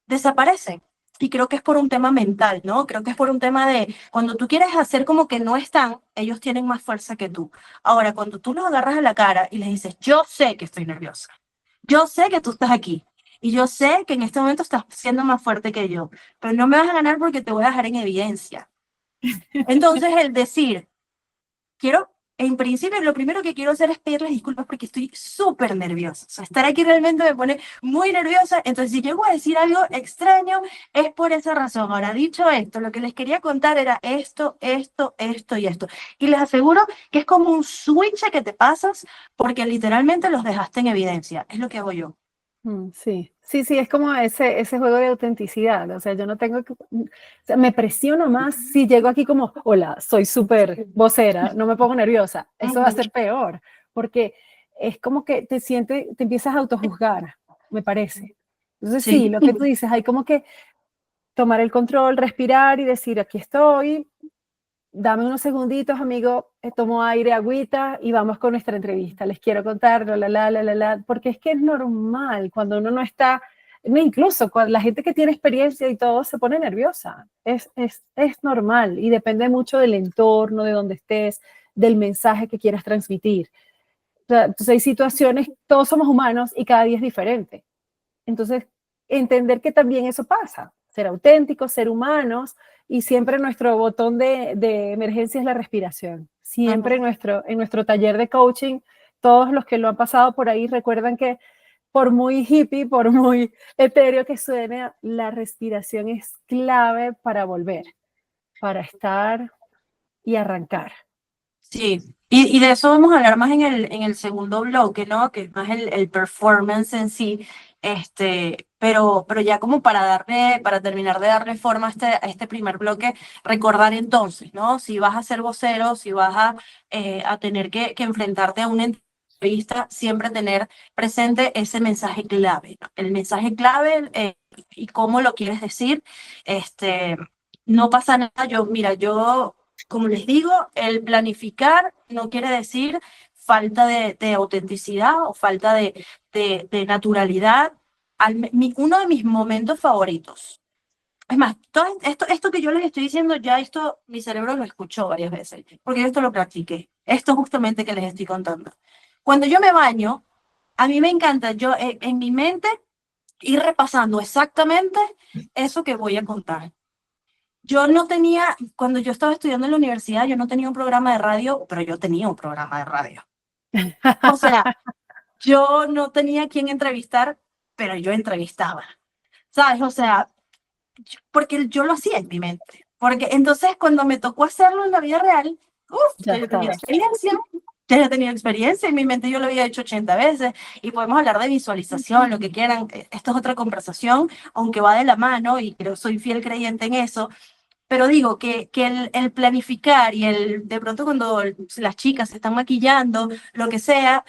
desaparecen. Y creo que es por un tema mental, ¿no? Creo que es por un tema de cuando tú quieres hacer como que no están, ellos tienen más fuerza que tú. Ahora, cuando tú los agarras a la cara y les dices, yo sé que estoy nerviosa, yo sé que tú estás aquí y yo sé que en este momento estás siendo más fuerte que yo, pero no me vas a ganar porque te voy a dejar en evidencia. Entonces, el decir, quiero, en principio, lo primero que quiero hacer es pedirles disculpas porque estoy súper nerviosa. O sea, estar aquí realmente me pone muy nerviosa. Entonces, si llego a decir algo extraño, es por esa razón. Ahora, dicho esto, lo que les quería contar era esto, esto, esto y esto. Y les aseguro que es como un switch que te pasas porque literalmente los dejaste en evidencia. Es lo que hago yo. Sí, sí, sí, es como ese juego de autenticidad, o sea, yo no tengo que, o sea, me presiono más si llego aquí como, hola, soy súper vocera, no me pongo nerviosa, eso va a ser peor, porque es como que te empiezas a autojuzgar, me parece. Entonces sí, Sí. lo que tú dices, hay como que tomar el control, respirar y decir, aquí estoy, dame unos segunditos, amigo, tomo aire, agüita y vamos con nuestra entrevista. Les quiero contar, porque es que es normal cuando uno no está, no, incluso cuando la gente que tiene experiencia y todo se pone nerviosa. Es normal y depende mucho del entorno, de donde estés, del mensaje que quieras transmitir. O sea, entonces hay situaciones, todos somos humanos y cada día es diferente. Entonces, entender que también eso pasa, ser auténticos, ser humanos, y siempre nuestro botón de emergencia es la respiración. Siempre en nuestro taller de coaching, todos los que lo han pasado por ahí recuerdan que por muy hippie, por muy etéreo que suene, la respiración es clave para volver, para estar y arrancar. Sí, y de eso vamos a hablar más en el segundo bloque, ¿no? Que es más el performance en sí, pero ya como para terminar de darle forma a este primer bloque, recordar entonces, ¿no? Si vas a ser vocero, si vas a tener que enfrentarte a una entrevista, siempre tener presente ese mensaje clave, ¿no? El mensaje clave y cómo lo quieres decir, no pasa nada, mira, yo como les digo, el planificar no quiere decir falta de autenticidad o falta de naturalidad. Uno de mis momentos favoritos. Es más, todo esto que yo les estoy diciendo, ya esto mi cerebro lo escuchó varias veces, porque yo esto lo practiqué. Esto justamente que les estoy contando. Cuando yo me baño, a mí me encanta yo en mi mente ir repasando exactamente eso que voy a contar. Yo no tenía, cuando yo estaba estudiando en la universidad, yo no tenía un programa de radio, pero yo tenía un programa de radio. O sea, yo no tenía quien entrevistar, pero yo entrevistaba. ¿Sabes? O sea, porque yo lo hacía en mi mente. Porque entonces cuando me tocó hacerlo en la vida real, Ya yo tenía está. experiencia. Ya tenía experiencia en mi mente, yo lo había hecho 80 veces y podemos hablar de visualización, lo que quieran. Esto es otra conversación, aunque va de la mano y creo soy fiel creyente en eso. Pero digo que el planificar y de pronto cuando las chicas se están maquillando, lo que sea,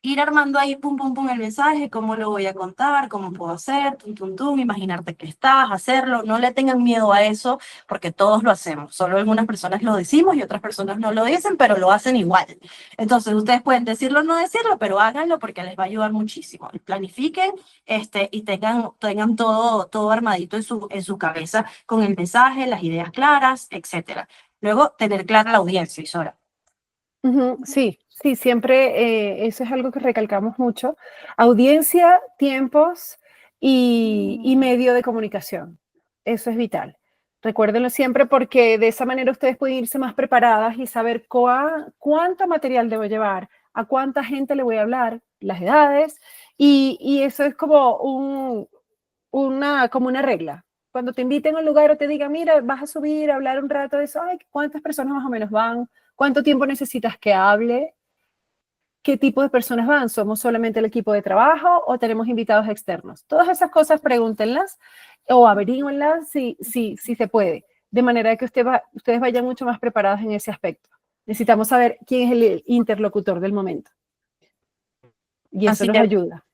ir armando ahí, pum, pum, pum, el mensaje, cómo lo voy a contar, cómo puedo hacer, tum, tum, tum, imaginarte que estás, hacerlo, no le tengan miedo a eso, porque todos lo hacemos, solo algunas personas lo decimos y otras personas no lo dicen, pero lo hacen igual. Entonces, ustedes pueden decirlo o no decirlo, pero háganlo porque les va a ayudar muchísimo. Planifiquen y tengan todo armadito en su cabeza con el mensaje, las ideas claras, etcétera. Luego, tener clara la audiencia, Isora. Sí, sí, siempre eso es algo que recalcamos mucho. Audiencia, tiempos y medio de comunicación. Eso es vital. Recuérdenlo siempre porque de esa manera ustedes pueden irse más preparadas y saber cuánto material debo llevar, a cuánta gente le voy a hablar, las edades, y eso es como como una regla. Cuando te inviten a un lugar o te digan, mira, vas a subir a hablar un rato de eso, ay, ¿cuántas personas más o menos van? ¿Cuánto tiempo necesitas que hable? ¿Qué tipo de personas van? ¿Somos solamente el equipo de trabajo o tenemos invitados externos? Todas esas cosas pregúntenlas o averígüenlas si se puede, de manera que ustedes vayan mucho más preparados en ese aspecto. Necesitamos saber quién es el interlocutor del momento. Y eso Así nos que, ayuda.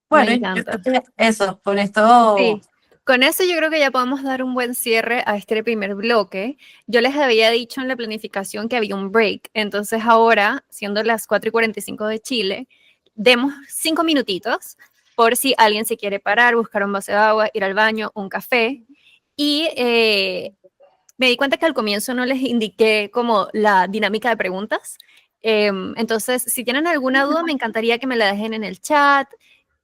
bueno, Me yo encanta. creo que eso, con esto, Sí, con eso yo creo que ya podemos dar un buen cierre a este primer bloque. Yo les había dicho en la planificación que había un break, entonces ahora, siendo las 4:45 de Chile, demos 5 minutitos por si alguien se quiere parar, buscar un vaso de agua, ir al baño, un café. Y me di cuenta que al comienzo no les indiqué como la dinámica de preguntas. Entonces, si tienen alguna duda, me encantaría que me la dejen en el chat.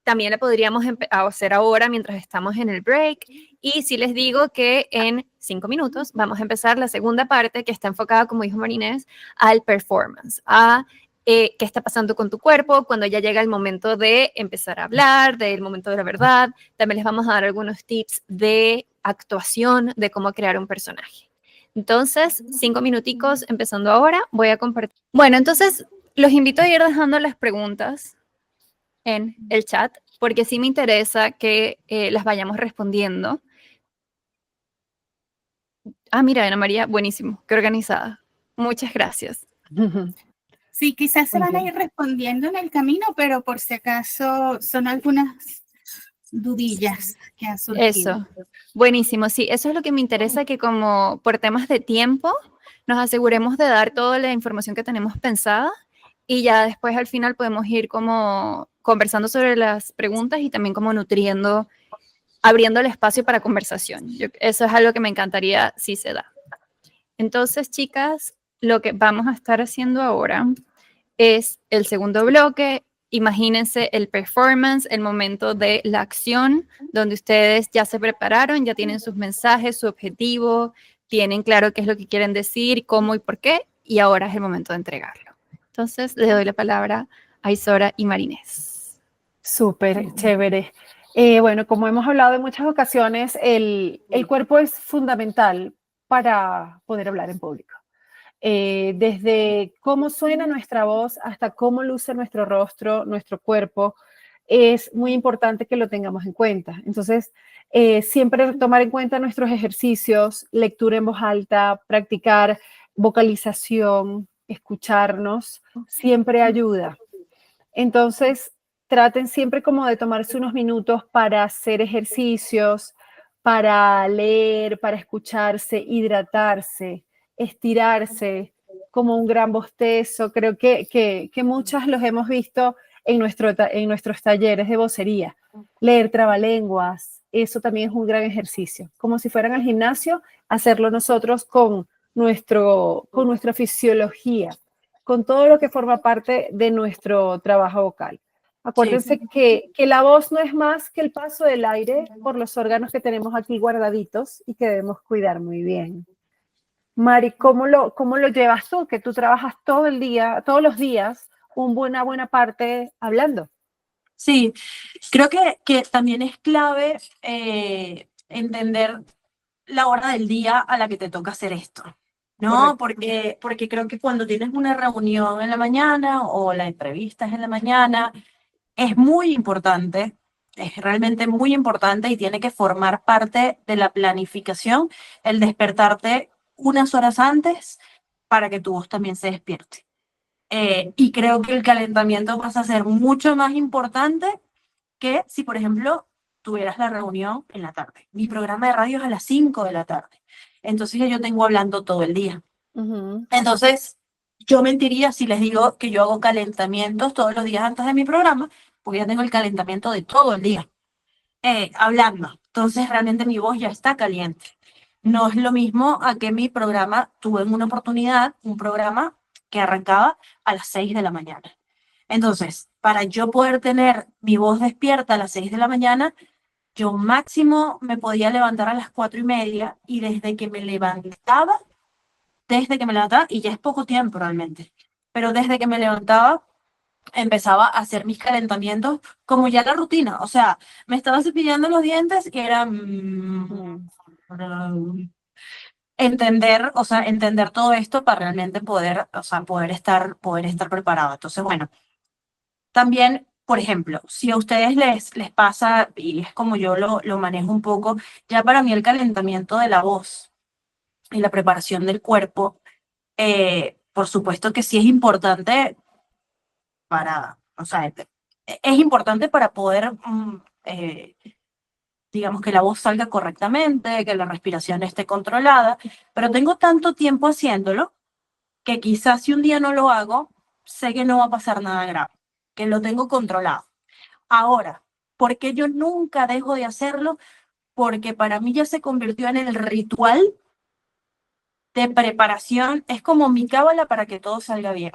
También la podríamos hacer ahora mientras estamos en el break. Y sí les digo que en 5 minutos vamos a empezar la segunda parte que está enfocada, como dijo Marinés, al performance, a qué está pasando con tu cuerpo cuando ya llega el momento de empezar a hablar, del momento de la verdad. También les vamos a dar algunos tips de actuación, de cómo crear un personaje. Entonces, 5 minuticos empezando ahora, voy a compartir. Bueno, entonces los invito a ir dejando las preguntas en el chat, porque sí me interesa que las vayamos respondiendo. Ah, mira, Ana María, buenísimo, qué organizada. Muchas gracias. Sí, quizás se Muy van a bien. ir respondiendo en el camino, pero por si acaso son algunas dudillas que han surgido. Eso, buenísimo, sí, eso es lo que me interesa, que como por temas de tiempo nos aseguremos de dar toda la información que tenemos pensada y ya después al final podemos ir como conversando sobre las preguntas y también como nutriendo, abriendo el espacio para conversación. Eso es algo que me encantaría si se da. Entonces, chicas, lo que vamos a estar haciendo ahora es el segundo bloque. Imagínense el performance, el momento de la acción, donde ustedes ya se prepararon, ya tienen sus mensajes, su objetivo, tienen claro qué es lo que quieren decir, cómo y por qué, y ahora es el momento de entregarlo. Entonces, le doy la palabra a Isora y Marinés. Súper chévere. Bueno, como hemos hablado en muchas ocasiones, el cuerpo es fundamental para poder hablar en público. Desde cómo suena nuestra voz hasta cómo luce nuestro rostro, nuestro cuerpo, es muy importante que lo tengamos en cuenta. Entonces, siempre tomar en cuenta nuestros ejercicios, lectura en voz alta, practicar vocalización, escucharnos, siempre ayuda. Entonces, traten siempre como de tomarse unos minutos para hacer ejercicios, para leer, para escucharse, hidratarse, estirarse, como un gran bostezo. Creo que muchas los hemos visto en nuestros talleres de vocería. Leer trabalenguas, eso también es un gran ejercicio. Como si fueran al gimnasio, hacerlo nosotros con nuestra fisiología, con todo lo que forma parte de nuestro trabajo vocal. Acuérdense que la voz no es más que el paso del aire por los órganos que tenemos aquí guardaditos y que debemos cuidar muy bien. Mari, ¿cómo lo llevas tú? Que tú trabajas todo el día, todos los días, una buena parte hablando. sí, creo que también es clave entender la hora del día a la que te toca hacer esto, ¿no? Porque creo que cuando tienes una reunión en la mañana o la entrevista es en la mañana, es muy importante, es realmente muy importante y tiene que formar parte de la planificación el despertarte unas horas antes para que tu voz también se despierte. Y creo que el calentamiento pasa a ser mucho más importante que si, por ejemplo, tuvieras la reunión en la tarde. Mi programa de radio es a las 5 de la tarde. Entonces yo tengo hablando todo el día. Entonces, yo mentiría si les digo que yo hago calentamientos todos los días antes de mi programa, porque ya tengo el calentamiento de todo el día hablando. Entonces, realmente mi voz ya está caliente. No es lo mismo a que mi programa, tuve en una oportunidad un programa que arrancaba a las 6 de la mañana. Entonces, para yo poder tener mi voz despierta a las 6 de la mañana, yo máximo me podía levantar a las 4:30 y desde que me levantaba, y ya es poco tiempo realmente, pero desde que me levantaba empezaba a hacer mis calentamientos como ya la rutina, o sea, me estaba cepillando los dientes y era entender, o sea, entender todo esto para realmente poder, o sea, poder estar preparado. Entonces, bueno, también, por ejemplo, si a ustedes les pasa, y es como yo lo manejo un poco, ya para mí el calentamiento de la voz y la preparación del cuerpo, por supuesto que sí es importante o sea, es importante para poder, digamos, que la voz salga correctamente, que la respiración esté controlada, pero tengo tanto tiempo haciéndolo que quizás si un día no lo hago, sé que no va a pasar nada grave, que lo tengo controlado. Ahora, ¿por qué yo nunca dejo de hacerlo? Porque para mí ya se convirtió en el ritual de preparación, es como mi cábala para que todo salga bien.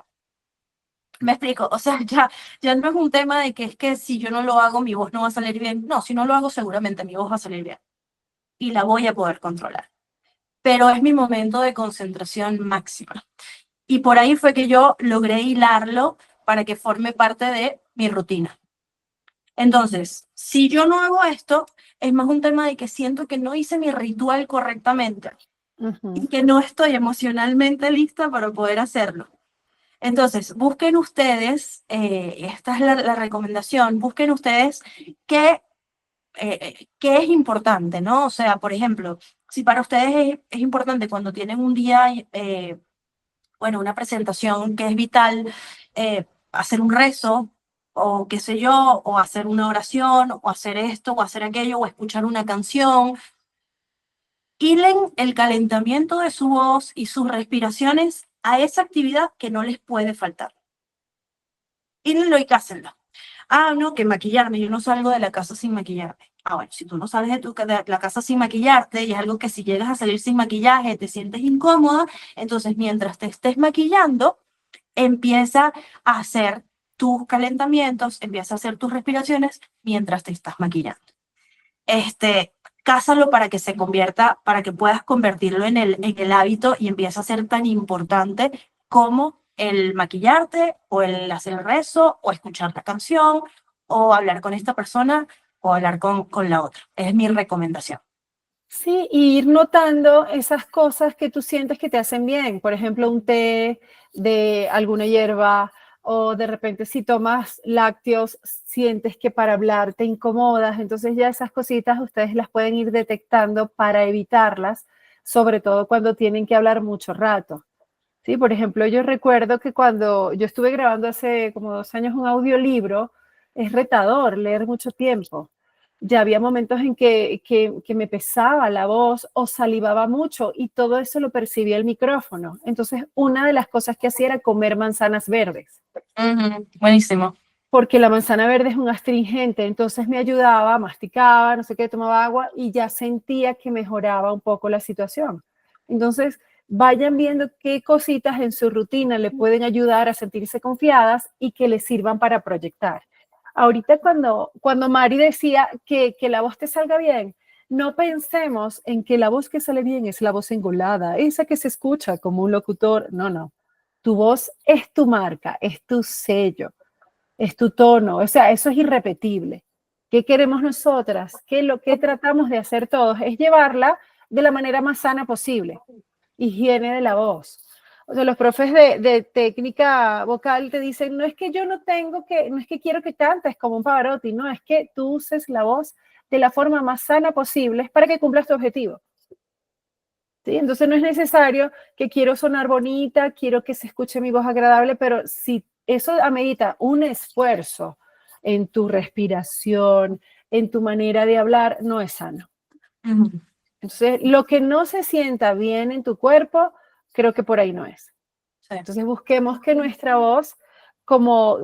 Me explico, o sea, ya no es un tema de que es que si yo no lo hago, mi voz no va a salir bien. No, si no lo hago, seguramente mi voz va a salir bien y la voy a poder controlar. Pero es mi momento de concentración máxima. Y por ahí fue que yo logré hilarlo para que forme parte de mi rutina. Entonces, si yo no hago esto, es más un tema de que siento que no hice mi ritual correctamente y que no estoy emocionalmente lista para poder hacerlo. Entonces, busquen ustedes, esta es la recomendación, busquen ustedes qué es importante, ¿no? O sea, por ejemplo, si para ustedes es importante cuando tienen un día, bueno, una presentación que es vital, hacer un rezo, o qué sé yo, o hacer una oración, o hacer esto, o hacer aquello, o escuchar una canción. Hilen el calentamiento de su voz y sus respiraciones a esa actividad que no les puede faltar. Hílenlo y cásenlo. Ah, no, que maquillarme, yo no salgo de la casa sin maquillarme. Ah, bueno, si tú no sales de la casa sin maquillarte y es algo que si llegas a salir sin maquillaje te sientes incómoda, entonces mientras te estés maquillando, empieza a hacer tus calentamientos, empieza a hacer tus respiraciones mientras te estás maquillando. Cásalo para que se convierta, para que puedas convertirlo en el hábito y empiece a ser tan importante como el maquillarte o el hacer el rezo o escuchar la canción o hablar con esta persona o hablar con la otra. Es mi recomendación. Sí, y ir notando esas cosas que tú sientes que te hacen bien. Por ejemplo, un té de alguna hierba o de repente si tomas lácteos, sientes que para hablar te incomodas. Entonces ya esas cositas ustedes las pueden ir detectando para evitarlas, sobre todo cuando tienen que hablar mucho rato. Sí, por ejemplo, yo recuerdo que cuando yo estuve grabando hace como 2 años un audiolibro, es retador leer mucho tiempo. Ya había momentos en que me pesaba la voz o salivaba mucho y todo eso lo percibía el micrófono. Entonces, una de las cosas que hacía era comer manzanas verdes, Buenísimo. porque la manzana verde es un astringente, entonces me ayudaba, masticaba, no sé qué, tomaba agua y ya sentía que mejoraba un poco la situación. Entonces, vayan viendo qué cositas en su rutina le pueden ayudar a sentirse confiadas y que les sirvan para proyectar. Ahorita cuando Mari decía que la voz te salga bien, no pensemos en que la voz que sale bien es la voz engolada, esa que se escucha como un locutor. No, no. Tu voz es tu marca, es tu sello, es tu tono. O sea, eso es irrepetible. ¿Qué queremos nosotras? ¿Qué lo que tratamos de hacer todos? Es llevarla de la manera más sana posible. Higiene de la voz. O sea, los profes de técnica vocal te dicen, no es que yo no es que quiero que cantes como un Pavarotti, no, es que tú uses la voz de la forma más sana posible para que cumplas tu objetivo. ¿Sí? Entonces no es necesario que quiero sonar bonita, quiero que se escuche mi voz agradable, pero si eso amerita un esfuerzo en tu respiración, en tu manera de hablar, no es sano. Entonces, lo que no se sienta bien en tu cuerpo, creo que por ahí no es. Entonces, busquemos que nuestra voz, como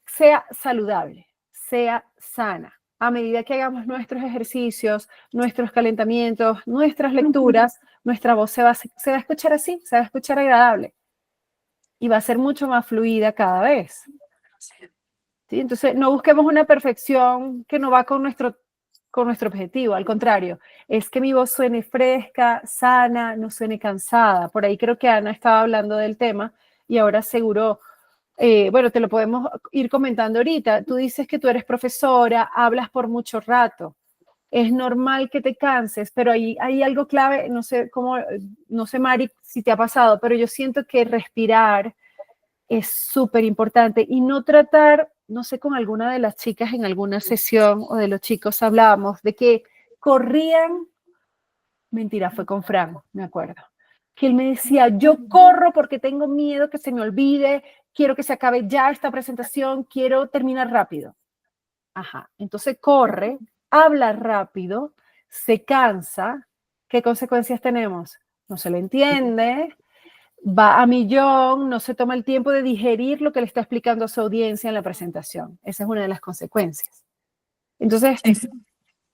sea saludable, sea sana. A medida que hagamos nuestros ejercicios, nuestros calentamientos, nuestras lecturas, nuestra voz se va a escuchar así, se va a escuchar agradable y va a ser mucho más fluida cada vez. ¿sí? Entonces, no busquemos una perfección que no va con nuestro objetivo, al contrario, es que mi voz suene fresca, sana, no suene cansada. Por ahí creo que Ana estaba hablando del tema y ahora seguro, bueno, te lo podemos ir comentando ahorita. Tú dices que tú eres profesora, hablas por mucho rato. Es normal que te canses, pero ahí hay algo clave, no sé cómo, no sé, Mari, si te ha pasado, pero yo siento que respirar es súper importante y no tratar, no sé, con alguna de las chicas en alguna sesión o de los chicos hablábamos de que corrían, mentira, fue con Fran, me acuerdo, que él me decía, yo corro porque tengo miedo que se me olvide, quiero que se acabe ya esta presentación, quiero terminar rápido. Ajá, entonces corre, habla rápido, se cansa, ¿qué consecuencias tenemos? No se le entiende, va a millón, no se toma el tiempo de digerir lo que le está explicando a su audiencia en la presentación. Esa es una de las consecuencias. Entonces,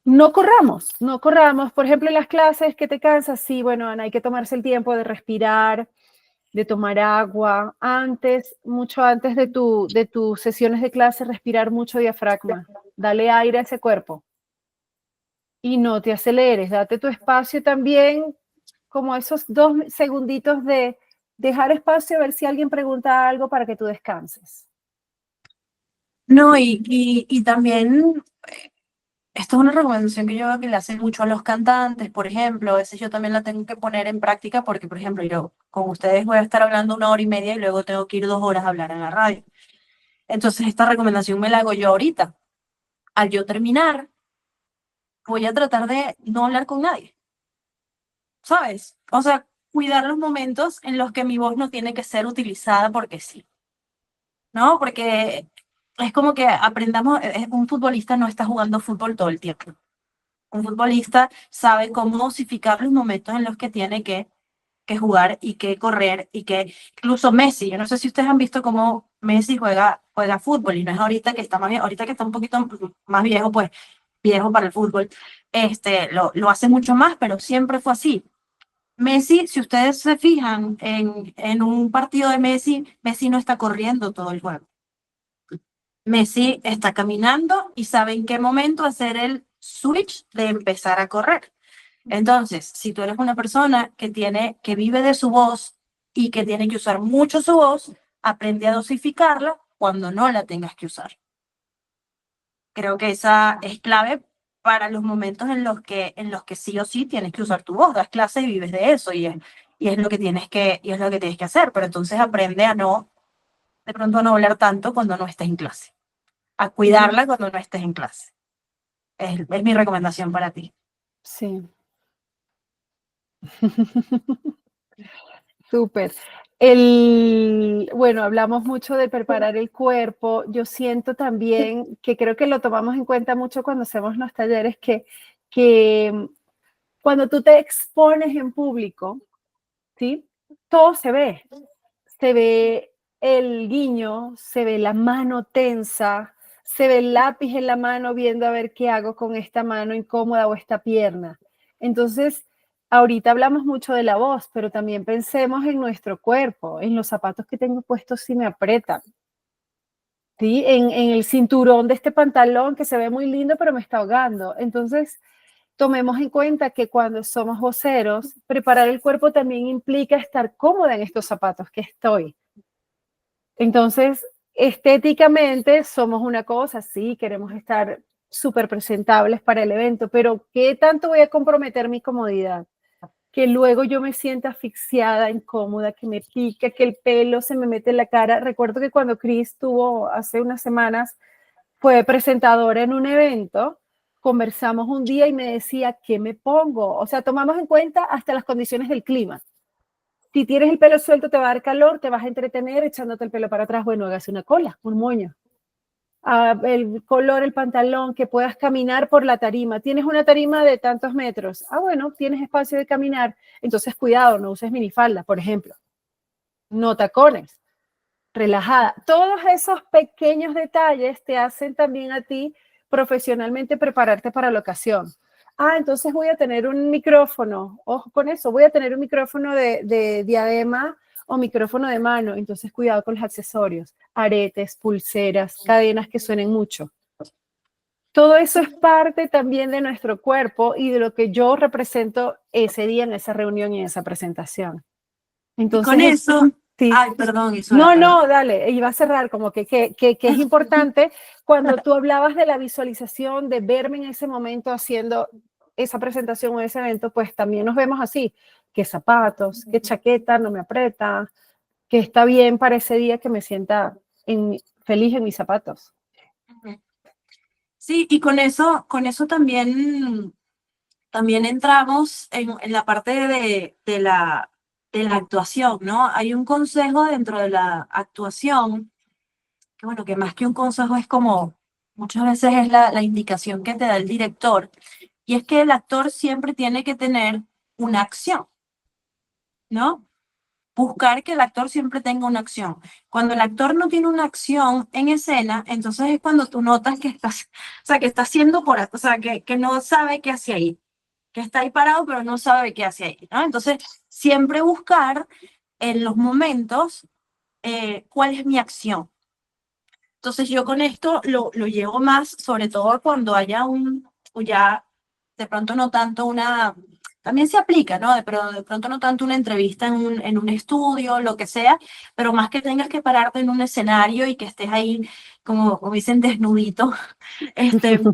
no corramos, no corramos. Por ejemplo, en las clases que te cansas, sí, bueno, Ana, hay que tomarse el tiempo de respirar, de tomar agua. Antes, mucho antes de tus sesiones de clase, respirar mucho diafragma. Dale aire a ese cuerpo. Y no te aceleres, date tu espacio también, como esos 2 segunditos de dejar espacio a ver si alguien pregunta algo para que tú descanses. No, y también, esto es una recomendación que yo veo que le hacen mucho a los cantantes, por ejemplo, a veces yo también la tengo que poner en práctica porque, por ejemplo, yo con ustedes voy a estar hablando 1 hora y media y luego tengo que ir 2 horas a hablar en la radio. Entonces, esta recomendación me la hago yo ahorita. Al yo terminar, voy a tratar de no hablar con nadie, ¿sabes? O sea, cuidar los momentos en los que mi voz no tiene que ser utilizada porque sí, ¿no? Porque es como que aprendamos, un futbolista no está jugando fútbol todo el tiempo. Un futbolista sabe cómo dosificar los momentos en los que tiene que jugar y que correr y que incluso Messi, yo no sé si ustedes han visto cómo Messi juega fútbol y no es ahorita que está más viejo, ahorita que está un poquito más viejo, pues viejo para el fútbol, lo hace mucho más, pero siempre fue así. Messi, si ustedes se fijan en un partido de Messi, Messi no está corriendo todo el juego. Messi está caminando y sabe en qué momento hacer el switch de empezar a correr. Entonces, si tú eres una persona que vive de su voz y que tiene que usar mucho su voz, aprende a dosificarla cuando no la tengas que usar. Creo que esa es clave para los momentos en los que sí o sí tienes que usar tu voz. Das clases y vives de eso y es lo que tienes que hacer. Pero entonces aprende de pronto a no hablar tanto cuando no estés en clase. A cuidarla cuando no estés en clase. Es mi recomendación para ti. Sí. Súper. Bueno, hablamos mucho de preparar el cuerpo. Yo siento también que creo que lo tomamos en cuenta mucho cuando hacemos los talleres, que cuando tú te expones en público, ¿sí? Todo se ve. Se ve el guiño, se ve la mano tensa, se ve el lápiz en la mano viendo a ver qué hago con esta mano incómoda o esta pierna. Entonces, ahorita hablamos mucho de la voz, pero también pensemos en nuestro cuerpo, en los zapatos que tengo puestos si me apretan, ¿sí? En el cinturón de este pantalón que se ve muy lindo, pero me está ahogando. Entonces, tomemos en cuenta que cuando somos voceros, preparar el cuerpo también implica estar cómoda en estos zapatos que estoy. Entonces, estéticamente somos una cosa, sí, queremos estar súper presentables para el evento, pero ¿qué tanto voy a comprometer mi comodidad? Que luego yo me sienta asfixiada, incómoda, que me pica, que el pelo se me mete en la cara. Recuerdo que cuando Chris tuvo hace unas semanas, fue presentadora en un evento, conversamos un día y me decía, ¿qué me pongo? O sea, tomamos en cuenta hasta las condiciones del clima. Si tienes el pelo suelto, te va a dar calor, te vas a entretener echándote el pelo para atrás. Bueno, hágase una cola, un moño. El color, el pantalón, que puedas caminar por la tarima. Tienes una tarima de tantos metros. Bueno, tienes espacio de caminar. Entonces, cuidado, no uses minifalda, por ejemplo. No tacones. Relajada. Todos esos pequeños detalles te hacen también a ti profesionalmente prepararte para la ocasión. Entonces voy a tener un micrófono, ojo con eso, voy a tener un micrófono de diadema o micrófono de mano, entonces cuidado con los accesorios, aretes, pulseras, cadenas que suenen mucho. Todo eso es parte también de nuestro cuerpo y de lo que yo represento ese día en esa reunión y en esa presentación. Entonces, con eso, sí. ay, perdón, Isura, No, perdón. no, dale, iba a cerrar como que es importante cuando tú hablabas de la visualización, de verme en ese momento haciendo esa presentación o ese evento, pues también nos vemos así, qué zapatos, qué chaqueta no me aprieta, que está bien para ese día que me sienta feliz en mis zapatos. Sí, y con eso también entramos en la parte de la actuación, ¿no? Hay un consejo dentro de la actuación, que bueno, que más que un consejo es como, muchas veces es la indicación que te da el director, y es que el actor siempre tiene que tener una acción, ¿no? Buscar que el actor siempre tenga una acción. Cuando el actor no tiene una acción en escena, entonces es cuando tú notas que estás, o sea, que está haciendo o sea, que no sabe qué hace ahí, que está ahí parado, pero no sabe qué hace ahí, ¿no? Entonces, siempre buscar en los momentos cuál es mi acción. Entonces, yo con esto lo llevo más, sobre todo cuando haya o ya de pronto no tanto también se aplica, ¿no? Pero de pronto no tanto una entrevista en un estudio, lo que sea, pero más que tengas que pararte en un escenario y que estés ahí, como dicen, desnudito,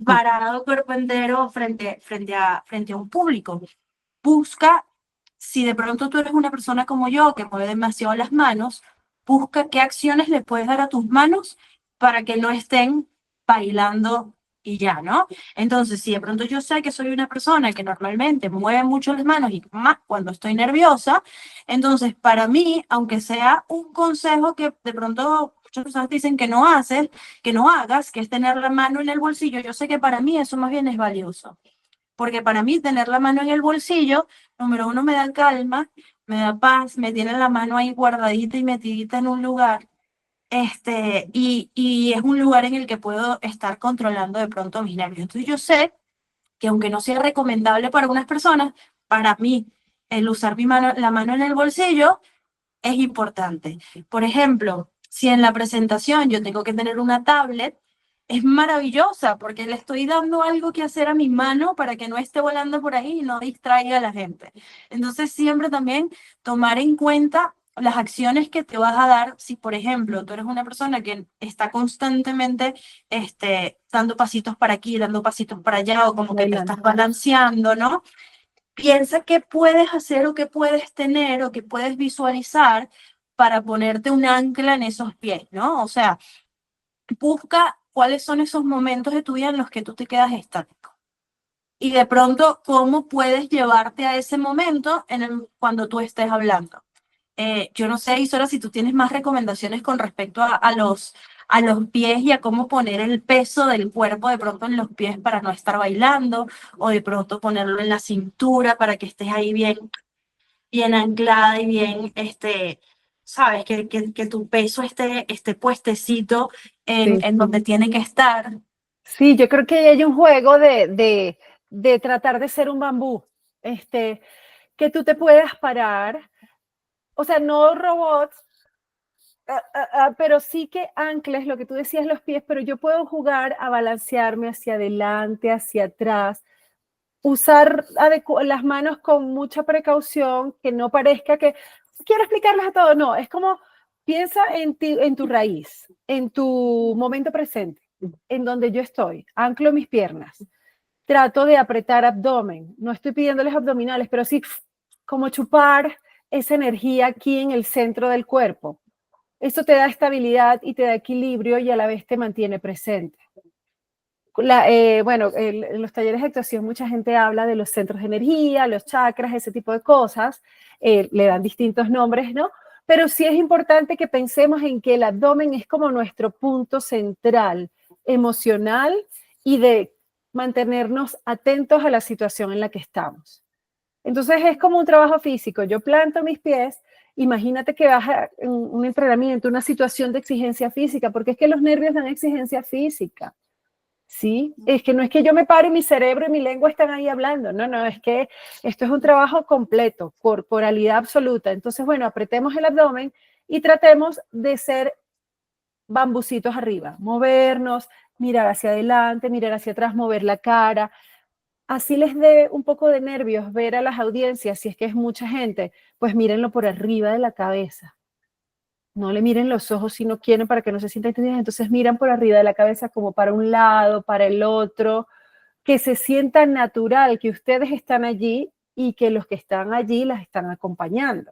parado cuerpo entero frente a un público. Busca, si de pronto tú eres una persona como yo, que mueve demasiado las manos, busca qué acciones le puedes dar a tus manos para que no estén bailando y ya, ¿no? Entonces, si de pronto yo sé que soy una persona que normalmente mueve mucho las manos y más cuando estoy nerviosa, entonces para mí, aunque sea un consejo que de pronto muchas personas dicen que no haces, que no hagas, que es tener la mano en el bolsillo, yo sé que para mí eso más bien es valioso. Porque para mí tener la mano en el bolsillo, número uno, me da calma, me da paz, me tiene la mano ahí guardadita y metidita en un lugar. Y es un lugar en el que puedo estar controlando de pronto mis nervios. Entonces yo sé que aunque no sea recomendable para algunas personas, para mí el usar la mano en el bolsillo es importante. Por ejemplo, si en la presentación yo tengo que tener una tablet, es maravillosa porque le estoy dando algo que hacer a mi mano para que no esté volando por ahí y no distraiga a la gente. Entonces, siempre también tomar en cuenta las acciones que te vas a dar. Si, por ejemplo, tú eres una persona que está constantemente dando pasitos para aquí, dando pasitos para allá, o como que te estás balanceando, ¿no? Piensa qué puedes hacer o qué puedes tener o qué puedes visualizar para ponerte un ancla en esos pies, ¿no? O sea, busca cuáles son esos momentos de tu vida en los que tú te quedas estático. Y de pronto, ¿cómo puedes llevarte a ese momento cuando tú estés hablando? Yo no sé, Isora, si tú tienes más recomendaciones con respecto a los pies y a cómo poner el peso del cuerpo de pronto en los pies para no estar bailando, o de pronto ponerlo en la cintura para que estés ahí bien anclada y bien, sabes, que tu peso esté puestecito en donde tiene que estar. Sí, yo creo que hay un juego de tratar de ser un bambú, que tú te puedas parar, o sea, no robots, pero sí que ancles lo que tú decías, los pies, pero yo puedo jugar a balancearme hacia adelante, hacia atrás, usar las manos con mucha precaución, que no parezca que quiero explicarles a todos, no, es como piensa en tu raíz, en tu momento presente, en donde yo estoy, anclo mis piernas, trato de apretar abdomen, no estoy pidiéndoles abdominales, pero sí como chupar esa energía aquí en el centro del cuerpo. Eso te da estabilidad y te da equilibrio y a la vez te mantiene presente. Bueno, en los talleres de actuación mucha gente habla de los centros de energía, los chakras, ese tipo de cosas, le dan distintos nombres, ¿no? Pero sí es importante que pensemos en que el abdomen es como nuestro punto central, emocional y de mantenernos atentos a la situación en la que estamos. Entonces es como un trabajo físico. Yo planto mis pies, imagínate que vas a un entrenamiento, una situación de exigencia física, porque es que los nervios dan exigencia física. ¿sí? Es que no es que yo me pare y mi cerebro y mi lengua están ahí hablando, no, es que esto es un trabajo completo, corporalidad absoluta. Entonces, bueno, apretemos el abdomen y tratemos de ser bambucitos arriba, movernos, mirar hacia adelante, mirar hacia atrás, mover la cara. Así les dé un poco de nervios ver a las audiencias, si es que es mucha gente, pues mírenlo por arriba de la cabeza. No le miren los ojos si no quieren para que no se sientan intimidados. Entonces miran por arriba de la cabeza como para un lado, para el otro, que se sienta natural que ustedes están allí y que los que están allí las están acompañando.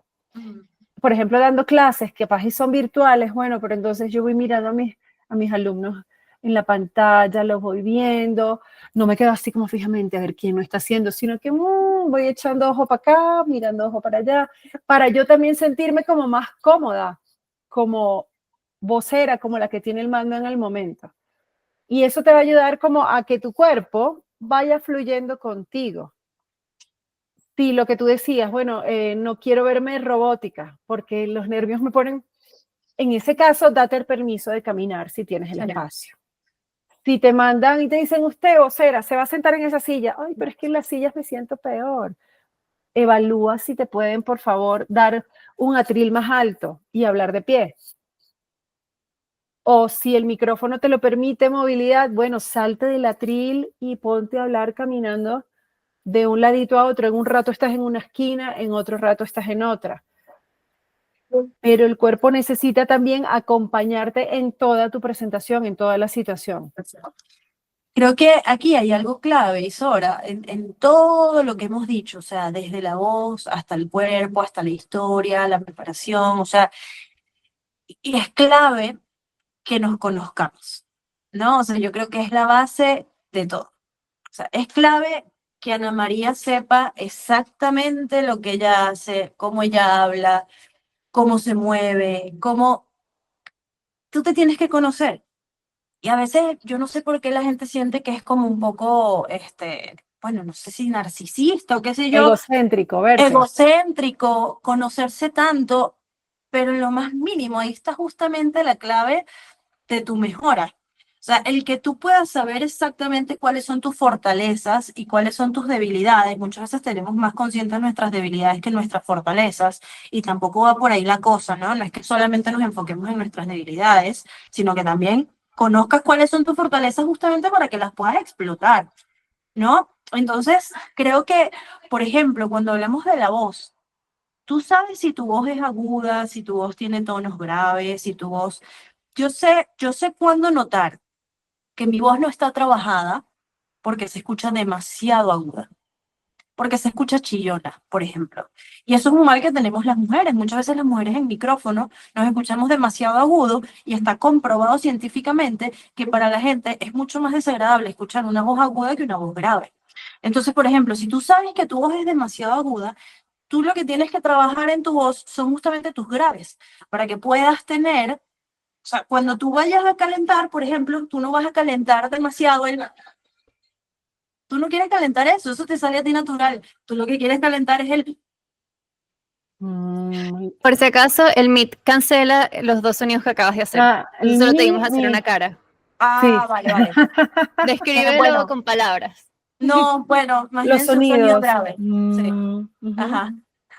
Por ejemplo, dando clases que capaz y son virtuales, bueno, pero entonces yo voy mirando a mis alumnos en la pantalla, los voy viendo, no me quedo así como fijamente a ver quién lo está haciendo, sino que voy echando ojo para acá, mirando ojo para allá, para yo también sentirme como más cómoda, como vocera, como la que tiene el mando en el momento. Y eso te va a ayudar como a que tu cuerpo vaya fluyendo contigo. Sí, lo que tú decías, bueno, no quiero verme robótica porque los nervios me ponen, en ese caso, date el permiso de caminar si tienes el espacio. Si te mandan y te dicen, usted, vocera, se va a sentar en esa silla, ay, pero es que en las sillas me siento peor. Evalúa si te pueden, por favor, dar un atril más alto y hablar de pie. O si el micrófono te lo permite, movilidad, bueno, salte del atril y ponte a hablar caminando de un ladito a otro. En un rato estás en una esquina, en otro rato estás en otra. Pero el cuerpo necesita también acompañarte en toda tu presentación, en toda la situación. Creo que aquí hay algo clave, Isora, en todo lo que hemos dicho, o sea, desde la voz hasta el cuerpo, hasta la historia, la preparación, o sea, y es clave que nos conozcamos, ¿no? O sea, yo creo que es la base de todo. O sea, es clave que Ana María sepa exactamente lo que ella hace, cómo ella habla, cómo se mueve, cómo tú te tienes que conocer. Y a veces yo no sé por qué la gente siente que es como un poco, bueno, no sé si narcisista o qué sé yo, Egocéntrico, verte. egocéntrico, conocerse tanto, pero en lo más mínimo, ahí está justamente la clave de tu mejora. O sea, el que tú puedas saber exactamente cuáles son tus fortalezas y cuáles son tus debilidades. Muchas veces tenemos más conscientes nuestras debilidades que nuestras fortalezas y tampoco va por ahí la cosa, ¿no? No es que solamente nos enfoquemos en nuestras debilidades, sino que también conozcas cuáles son tus fortalezas justamente para que las puedas explotar, ¿no? Entonces, creo que, por ejemplo, cuando hablamos de la voz, tú sabes si tu voz es aguda, si tu voz tiene tonos graves, si tu voz... yo sé cuándo notar que mi voz no está trabajada porque se escucha demasiado aguda, porque se escucha chillona, por ejemplo. Y eso es un mal que tenemos las mujeres. Muchas veces las mujeres en micrófono nos escuchamos demasiado agudo y está comprobado científicamente que para la gente es mucho más desagradable escuchar una voz aguda que una voz grave. Entonces, por ejemplo, si tú sabes que tu voz es demasiado aguda, tú lo que tienes que trabajar en tu voz son justamente tus graves, para que puedas tener, o sea, cuando tú vayas a calentar, por ejemplo, tú no vas a calentar demasiado tú no quieres calentar eso te sale a ti natural. Tú lo que quieres calentar es el... Por si acaso, el Meet cancela los dos sonidos que acabas de hacer. Solo te dimos a hacer una cara. Ah, vale, vale. Descríbelo bueno, con palabras. No, bueno, Los imagínense un sonido sonidos. grave. Sí. Ajá.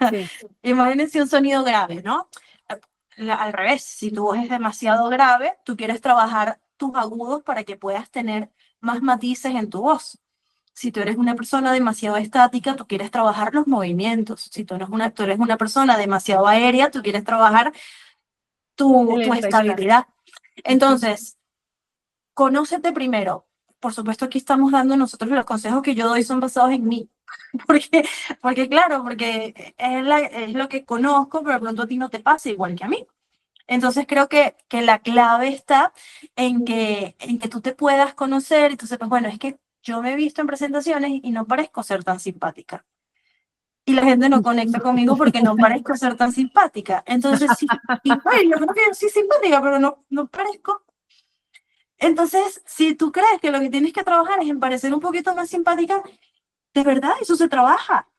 Sí. Imagínense un sonido grave, ¿no? Al revés, si tu voz es demasiado grave, tú quieres trabajar tus agudos para que puedas tener más matices en tu voz. Si tú eres una persona demasiado estática, tú quieres trabajar los movimientos. Si tú eres una persona demasiado aérea, tú quieres trabajar tu estabilidad. Entonces, conócete primero. Por supuesto, aquí estamos dando nosotros los consejos que yo doy son basados en mí. Porque claro, porque es lo que conozco, pero de pronto a ti no te pasa igual que a mí. Entonces creo que la clave está en que tú te puedas conocer y tú sepas, bueno, es que yo me he visto en presentaciones y no parezco ser tan simpática. Y la gente no conecta conmigo porque no parezco ser tan simpática. Entonces, sí, ay, yo creo que soy simpática, pero no parezco. Entonces, si tú crees que lo que tienes que trabajar es en parecer un poquito más simpática, de verdad, eso se trabaja.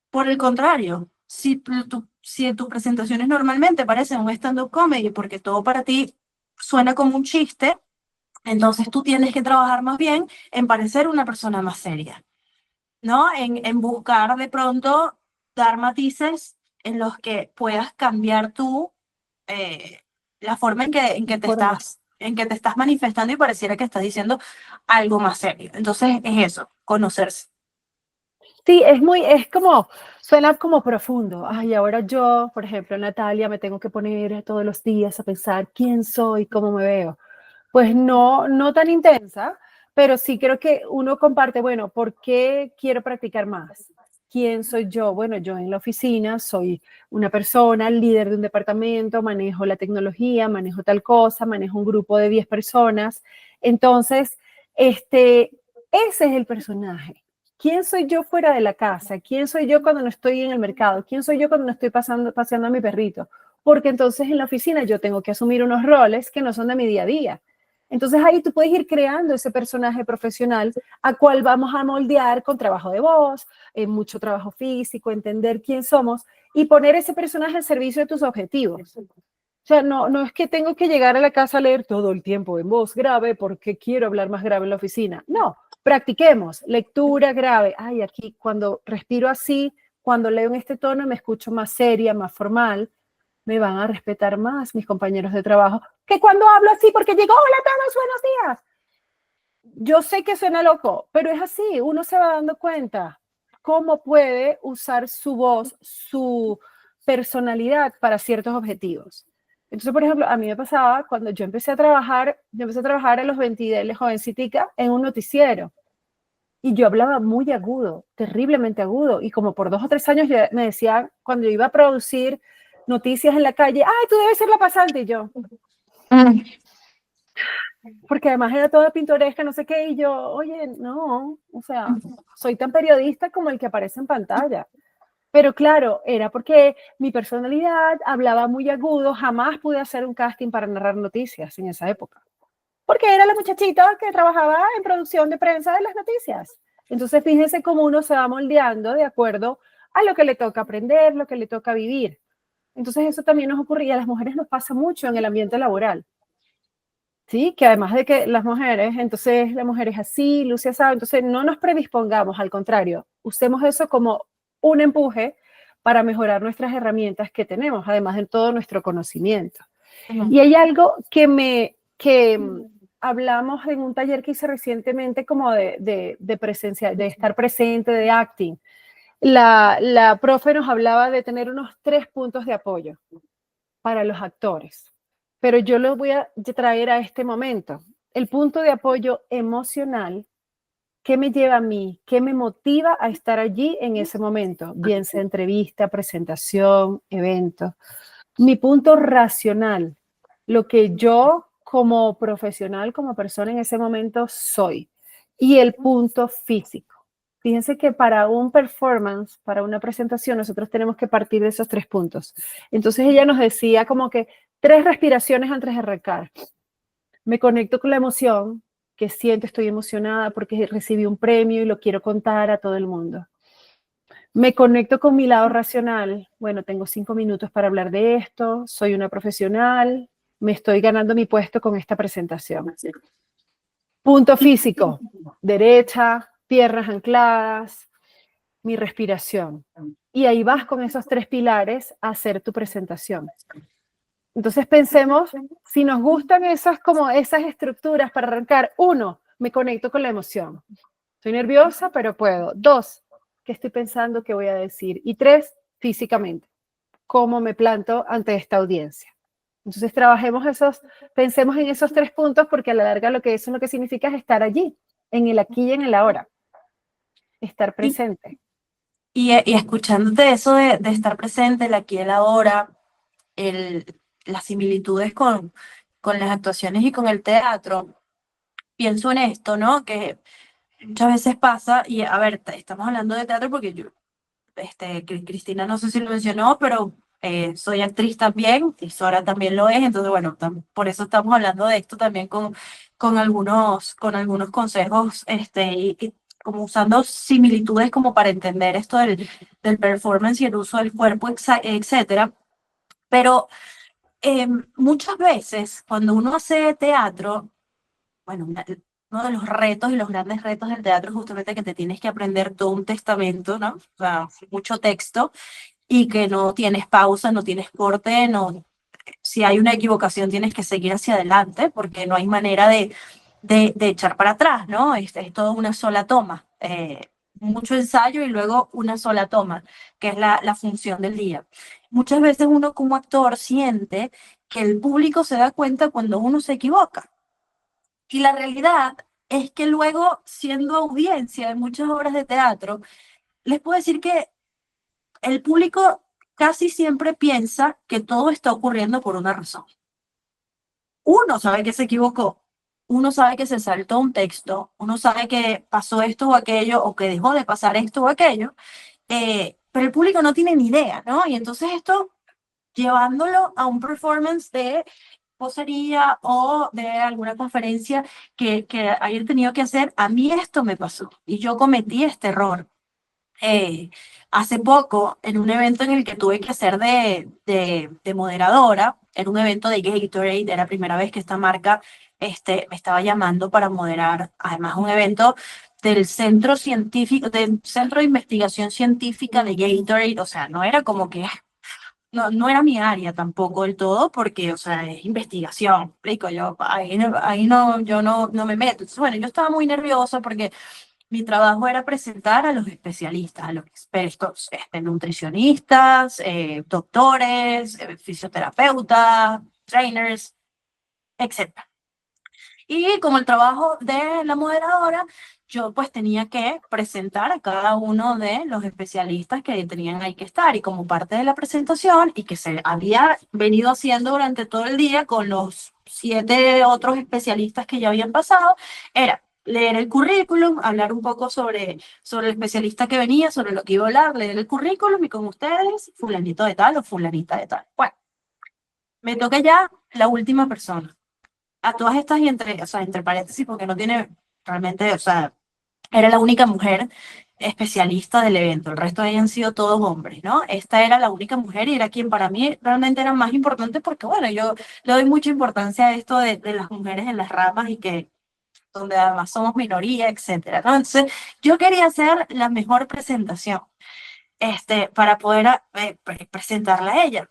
Por el contrario, si tus presentaciones normalmente parecen un stand-up comedy porque todo para ti suena como un chiste, Entonces tú tienes que trabajar más bien en parecer una persona más seria, ¿no? En buscar de pronto dar matices en los que puedas cambiar tú eh, la forma Forma. en que te estás manifestando y pareciera que estás diciendo algo más serio. Entonces es eso, conocerse. Sí, es como, suena como profundo. Ay, ahora yo, por ejemplo, Natalia, me tengo que poner todos los días a pensar quién soy, cómo me veo. Pues no, no tan intensa, pero sí creo que uno comparte, bueno, ¿por qué quiero practicar más? ¿Quién soy yo? Bueno, yo en la oficina soy una persona, líder de un departamento, manejo la tecnología, manejo tal cosa, manejo un grupo de 10 personas. Entonces, ese es el personaje. ¿Quién soy yo fuera de la casa? ¿Quién soy yo cuando no estoy en el mercado? ¿Quién soy yo cuando no estoy paseando a mi perrito? Porque entonces en la oficina yo tengo que asumir unos roles que no son de mi día a día. Entonces ahí tú puedes ir creando ese personaje profesional a cual vamos a moldear con trabajo de voz, mucho trabajo físico, entender quién somos y poner ese personaje al servicio de tus objetivos. O sea, no, no es que tengo que llegar a la casa a leer todo el tiempo en voz grave porque quiero hablar más grave en la oficina. No, practiquemos lectura grave. Ay, aquí cuando respiro así, cuando leo en este tono me escucho más seria, más formal, me van a respetar más mis compañeros de trabajo que cuando hablo así porque digo, hola a todos, buenos días. Yo sé que suena loco, pero es así, uno se va dando cuenta cómo puede usar su voz, su personalidad para ciertos objetivos. Entonces, por ejemplo, a mí me pasaba cuando yo empecé a trabajar a los 20 de jovencitica en un noticiero y yo hablaba muy agudo, terriblemente agudo, y como por 2 o 3 años me decían, cuando yo iba a producir noticias en la calle, ay, tú debes ser la pasante, y yo, porque además era toda pintoresca, no sé qué, y yo, oye, no, o sea, soy tan periodista como el que aparece en pantalla. Pero claro, era porque mi personalidad hablaba muy agudo, jamás pude hacer un casting para narrar noticias en esa época, porque era la muchachita que trabajaba en producción de prensa de las noticias. Entonces, fíjense cómo uno se va moldeando de acuerdo a lo que le toca aprender, lo que le toca vivir. Entonces, eso también nos ocurre y a las mujeres nos pasa mucho en el ambiente laboral. Sí, que además de que las mujeres, entonces la mujer es así, Lucia sabe, entonces no nos predispongamos, al contrario, usemos eso como un empuje para mejorar nuestras herramientas que tenemos, además de todo nuestro conocimiento. Y hay algo que hablamos en un taller que hice recientemente como de presencia, de estar presente, de acting. La profe nos hablaba de tener unos 3 puntos de apoyo para los actores, pero yo lo voy a traer a este momento. El punto de apoyo emocional, ¿qué me lleva a mí? ¿Qué me motiva a estar allí en ese momento? Bien sea entrevista, presentación, evento. Mi punto racional, lo que yo como profesional, como persona en ese momento soy. Y el punto físico. Fíjense que para un performance, para una presentación, nosotros tenemos que partir de esos 3 puntos. Entonces ella nos decía como que 3 respiraciones antes de arrancar. Me conecto con la emoción, que siento, estoy emocionada porque recibí un premio y lo quiero contar a todo el mundo. Me conecto con mi lado racional. Bueno, tengo 5 minutos para hablar de esto, soy una profesional, me estoy ganando mi puesto con esta presentación. Punto físico, derecha, piernas ancladas, mi respiración. Y ahí vas con esos 3 pilares a hacer tu presentación. Entonces pensemos, si nos gustan esas estructuras para arrancar, 1, me conecto con la emoción. Estoy nerviosa, pero puedo. 2, ¿qué estoy pensando que voy a decir? Y 3, físicamente, cómo me planto ante esta audiencia. Entonces pensemos en esos 3 puntos porque a la larga lo que significa es estar allí, en el aquí y en el ahora, estar presente. Y escuchándote eso de estar presente, el aquí y el ahora, las similitudes con las actuaciones y con el teatro, pienso en esto, ¿no? Que muchas veces pasa, y a ver, estamos hablando de teatro porque yo, Cristina no sé si lo mencionó, pero soy actriz también, y Sora también lo es, entonces bueno, por eso estamos hablando de esto también con algunos consejos, y como usando similitudes como para entender esto del performance y el uso del cuerpo, etcétera. Pero muchas veces cuando uno hace teatro, bueno, uno de los retos y los grandes retos del teatro es justamente que te tienes que aprender todo un testamento, ¿no? O sea, mucho texto y que no tienes pausa, no tienes corte, no, si hay una equivocación tienes que seguir hacia adelante porque no hay manera de echar para atrás, ¿no? Es todo una sola toma, mucho ensayo y luego una sola toma, que es la función del día. Muchas veces uno como actor siente que el público se da cuenta cuando uno se equivoca. Y la realidad es que luego, siendo audiencia de muchas obras de teatro, les puedo decir que el público casi siempre piensa que todo está ocurriendo por una razón. Uno sabe que se equivocó, uno sabe que se saltó un texto, uno sabe que pasó esto o aquello, o que dejó de pasar esto o aquello, pero el público no tiene ni idea, ¿no? Y entonces esto, llevándolo a un performance de posería o de alguna conferencia que haya tenido que hacer, a mí esto me pasó y yo cometí este error. Hace poco, en un evento en el que tuve que hacer de moderadora, en un evento de Gatorade, era la primera vez que esta marca me estaba llamando para moderar, además un evento del centro científico, del centro de investigación científica de Gatorade, o sea, no era como que, no era mi área tampoco del todo, porque, o sea, es investigación, explico yo, ahí no, yo no me meto. Entonces, bueno, yo estaba muy nerviosa porque mi trabajo era presentar a los especialistas, a los expertos, nutricionistas, doctores, fisioterapeutas, trainers, etc. Y como el trabajo de la moderadora, yo pues tenía que presentar a cada uno de los especialistas que tenían ahí que estar. Y como parte de la presentación, y que se había venido haciendo durante todo el día con los 7 otros especialistas que ya habían pasado, era leer el currículum, hablar un poco sobre el especialista que venía, sobre lo que iba a hablar, leer el currículum y con ustedes, fulanito de tal o fulanita de tal. Bueno, me toca ya la última persona. A todas estas y o sea, entre paréntesis, porque no tiene realmente, o sea, era la única mujer especialista del evento, el resto habían sido todos hombres, ¿no? Esta era la única mujer y era quien para mí realmente era más importante porque, bueno, yo le doy mucha importancia a esto de las mujeres en las ramas y que donde además somos minoría, etcétera, ¿no? Entonces, yo quería hacer la mejor presentación, para poder presentarla a ella.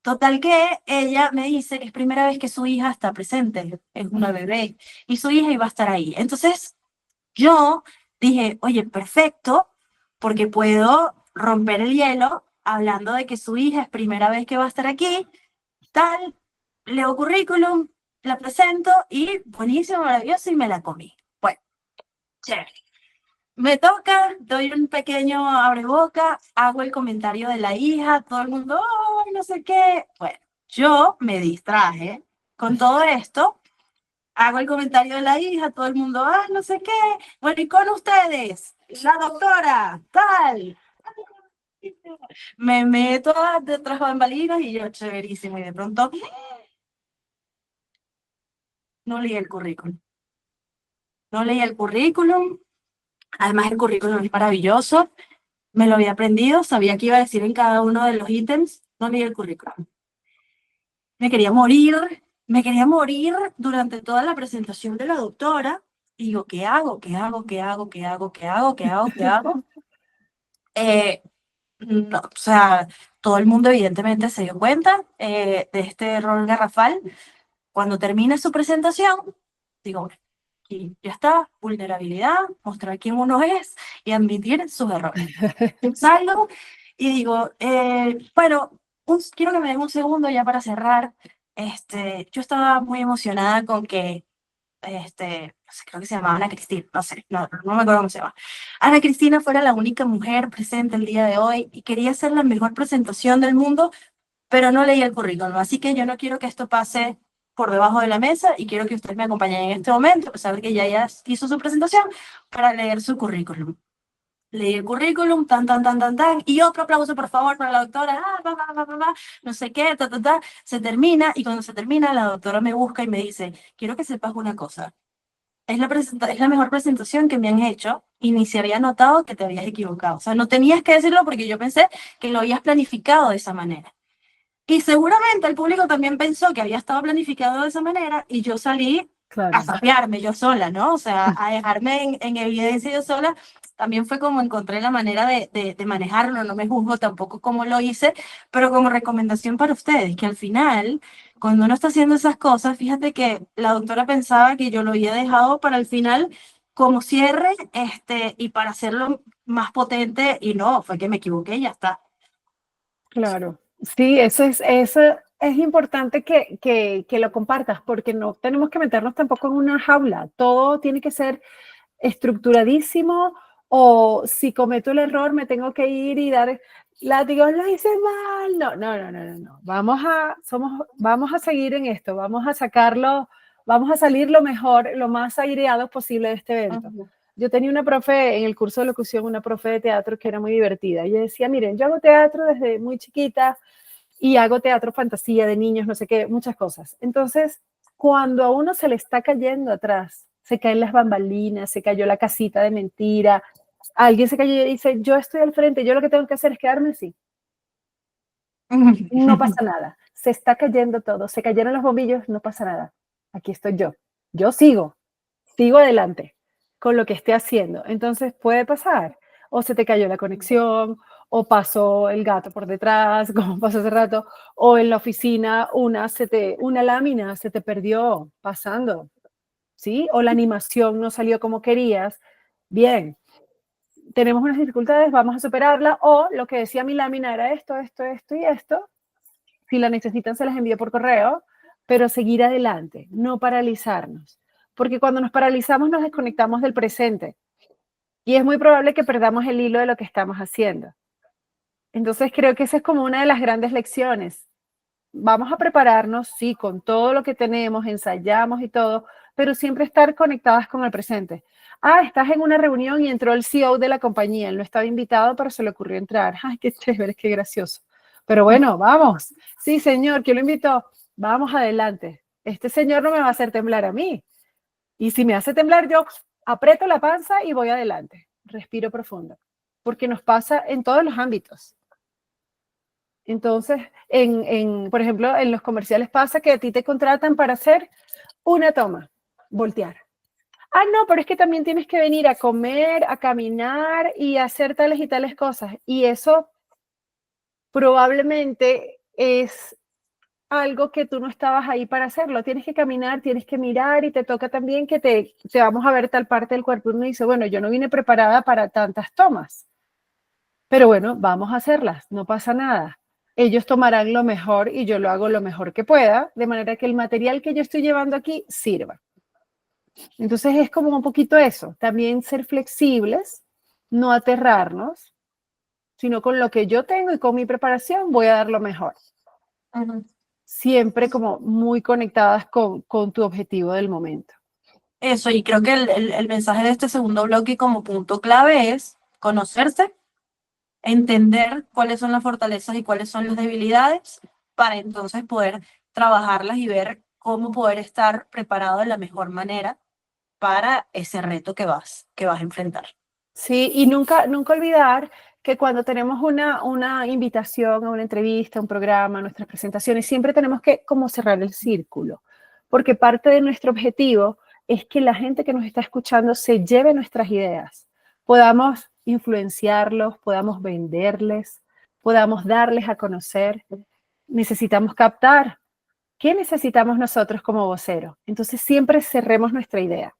Total que ella me dice que es primera vez que su hija está presente, es una bebé, y su hija iba a estar ahí. Entonces yo dije, oye, perfecto, porque puedo romper el hielo hablando de que su hija es primera vez que va a estar aquí, tal, leo currículum, la presento y buenísimo, maravilloso, y me la comí. Bueno, chévere. Me toca, doy un pequeño abreboca, hago el comentario de la hija, todo el mundo, ¡ay, no sé qué! Bueno, yo me distraje con todo esto, hago el comentario de la hija, todo el mundo, ¡ay, no sé qué! Bueno, y con ustedes, la doctora, tal. Me meto detrás de bambalinas y yo, chéverísimo, y de pronto, no leí el currículum. No leí el currículum, además el currículum es maravilloso. Me lo había aprendido, sabía que iba a decir en cada uno de los ítems, no leí el currículum. Me quería morir durante toda la presentación de la doctora. Y digo, ¿qué hago? ¿Qué hago? ¿Qué hago? ¿Qué hago? ¿Qué hago? ¿Qué hago? ¿Qué hago? No, o sea, todo el mundo evidentemente se dio cuenta de este error garrafal. Cuando termina su presentación, digo, y ya está, vulnerabilidad, mostrar quién uno es y admitir sus errores. Salgo y digo, bueno, quiero que me den un segundo ya para cerrar. Yo estaba muy emocionada con que, no sé, creo que se llamaba Ana Cristina, no sé, no me acuerdo cómo se llama. Ana Cristina fuera la única mujer presente el día de hoy y quería hacer la mejor presentación del mundo, pero no leí el currículum, así que yo no quiero que esto pase por debajo de la mesa y quiero que ustedes me acompañen en este momento, a pesar de que ella ya hizo su presentación, para leer su currículum. Leí el currículum, tan, tan, tan, tan, tan, y otro aplauso, por favor, para la doctora, no sé qué, se termina, y cuando se termina, la doctora me busca y me dice, quiero que sepas una cosa, es la mejor presentación que me han hecho, y ni se había notado que te habías equivocado, o sea, no tenías que decirlo porque yo pensé que lo habías planificado de esa manera. Y seguramente el público también pensó que había estado planificado de esa manera, y yo salí Claro, a sapearme yo sola, ¿no? O sea, a dejarme en evidencia yo sola. También fue como encontré la manera de manejarlo, no me juzgo tampoco cómo lo hice, pero como recomendación para ustedes, que al final, cuando uno está haciendo esas cosas, fíjate que la doctora pensaba que yo lo había dejado para el final como cierre, y para hacerlo más potente, y no, fue que me equivoqué y ya está. claro. Sí, eso es importante que lo compartas, porque no tenemos que meternos tampoco en una jaula. Todo tiene que ser estructuradísimo, o si cometo el error me tengo que ir y dar látigos, lo hice mal. No, no, no, no, no, no. Vamos a seguir en esto, vamos a sacarlo, vamos a salir lo mejor, lo más aireados posible de este evento. Yo tenía una profe en el curso de locución, una profe de teatro que era muy divertida. Ella decía, miren, yo hago teatro desde muy chiquita y hago teatro fantasía de niños, no sé qué, muchas cosas. Entonces, cuando a uno se le está cayendo atrás, se caen las bambalinas, se cayó la casita de mentira, alguien se cayó y dice, yo estoy al frente, yo lo que tengo que hacer es quedarme así. No pasa nada, se está cayendo todo, se cayeron los bombillos, no pasa nada. Aquí estoy yo sigo adelante con lo que esté haciendo. Entonces puede pasar, o se te cayó la conexión, o pasó el gato por detrás, como pasó hace rato, o en la oficina una lámina se te perdió pasando, ¿sí? O la animación no salió como querías. Bien, tenemos unas dificultades, vamos a superarla, o lo que decía mi lámina era esto, esto, esto y esto. Si la necesitan, se las envío por correo, pero seguir adelante, no paralizarnos. Porque cuando nos paralizamos, nos desconectamos del presente. Y es muy probable que perdamos el hilo de lo que estamos haciendo. Entonces, creo que esa es como una de las grandes lecciones. Vamos a prepararnos, sí, con todo lo que tenemos, ensayamos y todo, pero siempre estar conectadas con el presente. Estás en una reunión y entró el CEO de la compañía. Él no estaba invitado, pero se le ocurrió entrar. Ay, qué chévere, qué gracioso. Pero bueno, vamos. Sí, señor, ¿quién lo invitó? Vamos adelante. Este señor no me va a hacer temblar a mí. Y si me hace temblar, yo aprieto la panza y voy adelante. Respiro profundo. Porque nos pasa en todos los ámbitos. Entonces, por ejemplo, en los comerciales pasa que a ti te contratan para hacer una toma, voltear. No, pero es que también tienes que venir a comer, a caminar y a hacer tales y tales cosas. Y eso probablemente es algo que tú no estabas ahí para hacerlo. Tienes que caminar, tienes que mirar y te toca también que te vamos a ver tal parte del cuerpo. Y uno dice, bueno, yo no vine preparada para tantas tomas, pero bueno, vamos a hacerlas, no pasa nada. Ellos tomarán lo mejor y yo lo hago lo mejor que pueda, de manera que el material que yo estoy llevando aquí sirva. Entonces es como un poquito eso, también ser flexibles, no aterrarnos, sino con lo que yo tengo y con mi preparación voy a dar lo mejor. Siempre como muy conectadas con tu objetivo del momento. Eso, y creo que el mensaje de este segundo bloque como punto clave es conocerse, entender cuáles son las fortalezas y cuáles son las debilidades, para entonces poder trabajarlas y ver cómo poder estar preparado de la mejor manera para ese reto que vas a enfrentar. Sí, y nunca olvidar que cuando tenemos una invitación a una entrevista, un programa, nuestras presentaciones, siempre tenemos que como cerrar el círculo, porque parte de nuestro objetivo es que la gente que nos está escuchando se lleve nuestras ideas, podamos influenciarlos, podamos venderles, podamos darles a conocer. Necesitamos captar. ¿Qué necesitamos nosotros como vocero? Entonces siempre cerremos nuestra idea.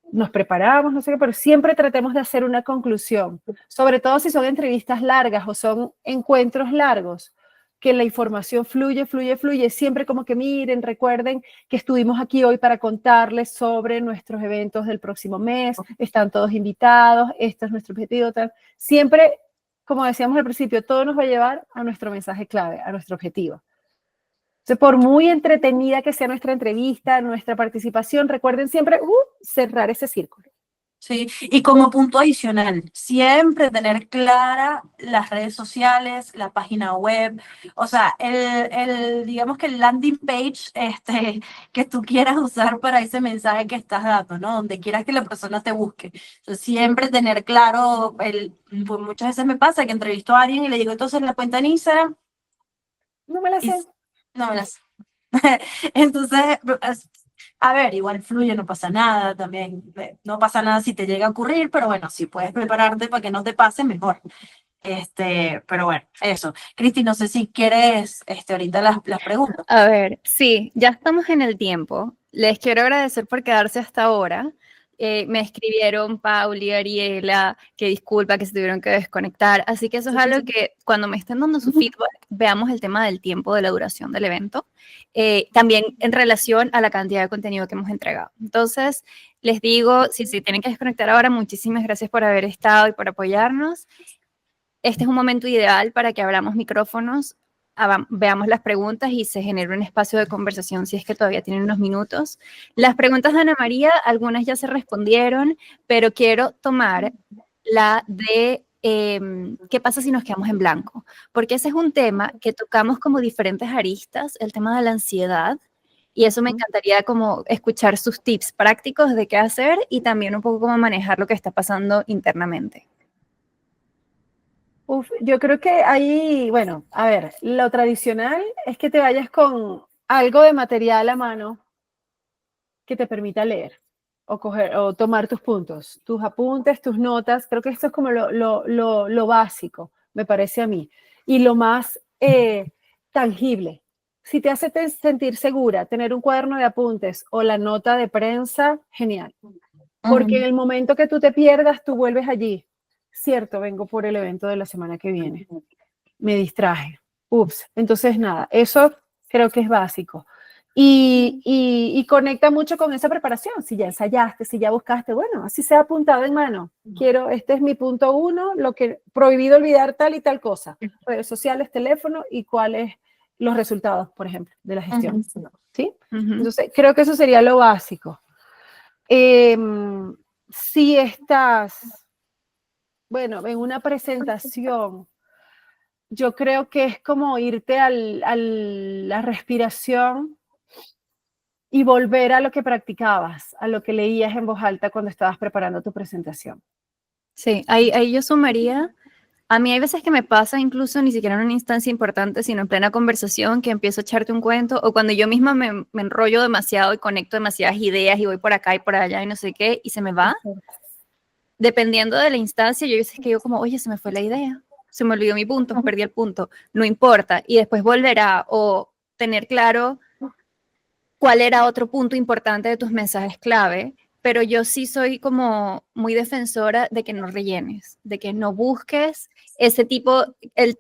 Nos preparamos, no sé qué, pero siempre tratemos de hacer una conclusión, sobre todo si son entrevistas largas o son encuentros largos, que la información fluye, siempre como que miren, recuerden que estuvimos aquí hoy para contarles sobre nuestros eventos del próximo mes, están todos invitados, este es nuestro objetivo, tal. Siempre, como decíamos al principio, todo nos va a llevar a nuestro mensaje clave, a nuestro objetivo. Entonces, por muy entretenida que sea nuestra entrevista, nuestra participación, recuerden siempre cerrar ese círculo. Sí, y como punto adicional, siempre tener clara las redes sociales, la página web, o sea, digamos que el landing page que tú quieras usar para ese mensaje que estás dando, ¿no? Donde quieras que la persona te busque. Entonces, siempre tener claro, pues muchas veces me pasa que entrevisto a alguien y le digo, entonces la cuenta en Instagram, No me la sé. no me las. Entonces, A ver, igual fluye, no pasa nada, también no pasa nada si te llega a ocurrir, pero bueno, si puedes prepararte para que no te pase, mejor. Pero bueno, eso. Cristi, no sé si quieres ahorita las preguntas. A ver, sí, ya estamos en el tiempo. Les quiero agradecer por quedarse hasta ahora. Me escribieron Pauli, Ariela, que disculpa que se tuvieron que desconectar. Así que eso es algo que cuando me estén dando su feedback, veamos el tema del tiempo de la duración del evento. También en relación a la cantidad de contenido que hemos entregado. Entonces, les digo, si se tienen que desconectar ahora, muchísimas gracias por haber estado y por apoyarnos. Este es un momento ideal para que abramos micrófonos, veamos las preguntas y se genere un espacio de conversación si es que todavía tienen unos minutos. Las preguntas de Ana María, algunas ya se respondieron, pero quiero tomar la de qué pasa si nos quedamos en blanco, porque ese es un tema que tocamos como diferentes aristas, el tema de la ansiedad, y eso me encantaría como escuchar sus tips prácticos de qué hacer y también un poco cómo manejar lo que está pasando internamente. Yo creo que ahí, bueno, a ver, lo tradicional es que te vayas con algo de material a mano que te permita leer o coger o tomar tus puntos, tus apuntes, tus notas. Creo que esto es como lo básico, me parece a mí, y lo más tangible. Si te hace sentir segura tener un cuaderno de apuntes o la nota de prensa, genial. Porque en el momento que tú te pierdas, tú vuelves allí. Cierto, vengo por el evento de la semana que viene. Me distraje. Ups. Entonces, nada, eso creo que es básico. Y conecta mucho con esa preparación. Si ya ensayaste, si ya buscaste, bueno, así se ha apuntado en mano. Este es mi punto 1, lo que prohibido olvidar tal y tal cosa. Redes sociales, teléfono y cuáles los resultados, por ejemplo, de la gestión. ¿Sí? Entonces, creo que eso sería lo básico. Si estás, bueno, en una presentación, yo creo que es como irte a la respiración y volver a lo que practicabas, a lo que leías en voz alta cuando estabas preparando tu presentación. Sí, ahí yo sumaría, a mí hay veces que me pasa incluso ni siquiera en una instancia importante, sino en plena conversación que empiezo a echarte un cuento o cuando yo misma me enrollo demasiado y conecto demasiadas ideas y voy por acá y por allá y no sé qué y se me va. Dependiendo de la instancia, yo hay veces que digo como, oye, se me fue la idea, se me olvidó mi punto, perdí el punto, no importa y después volverá o tener claro cuál era otro punto importante de tus mensajes clave, pero yo sí soy como muy defensora de que no rellenes, de que no busques ese tipo,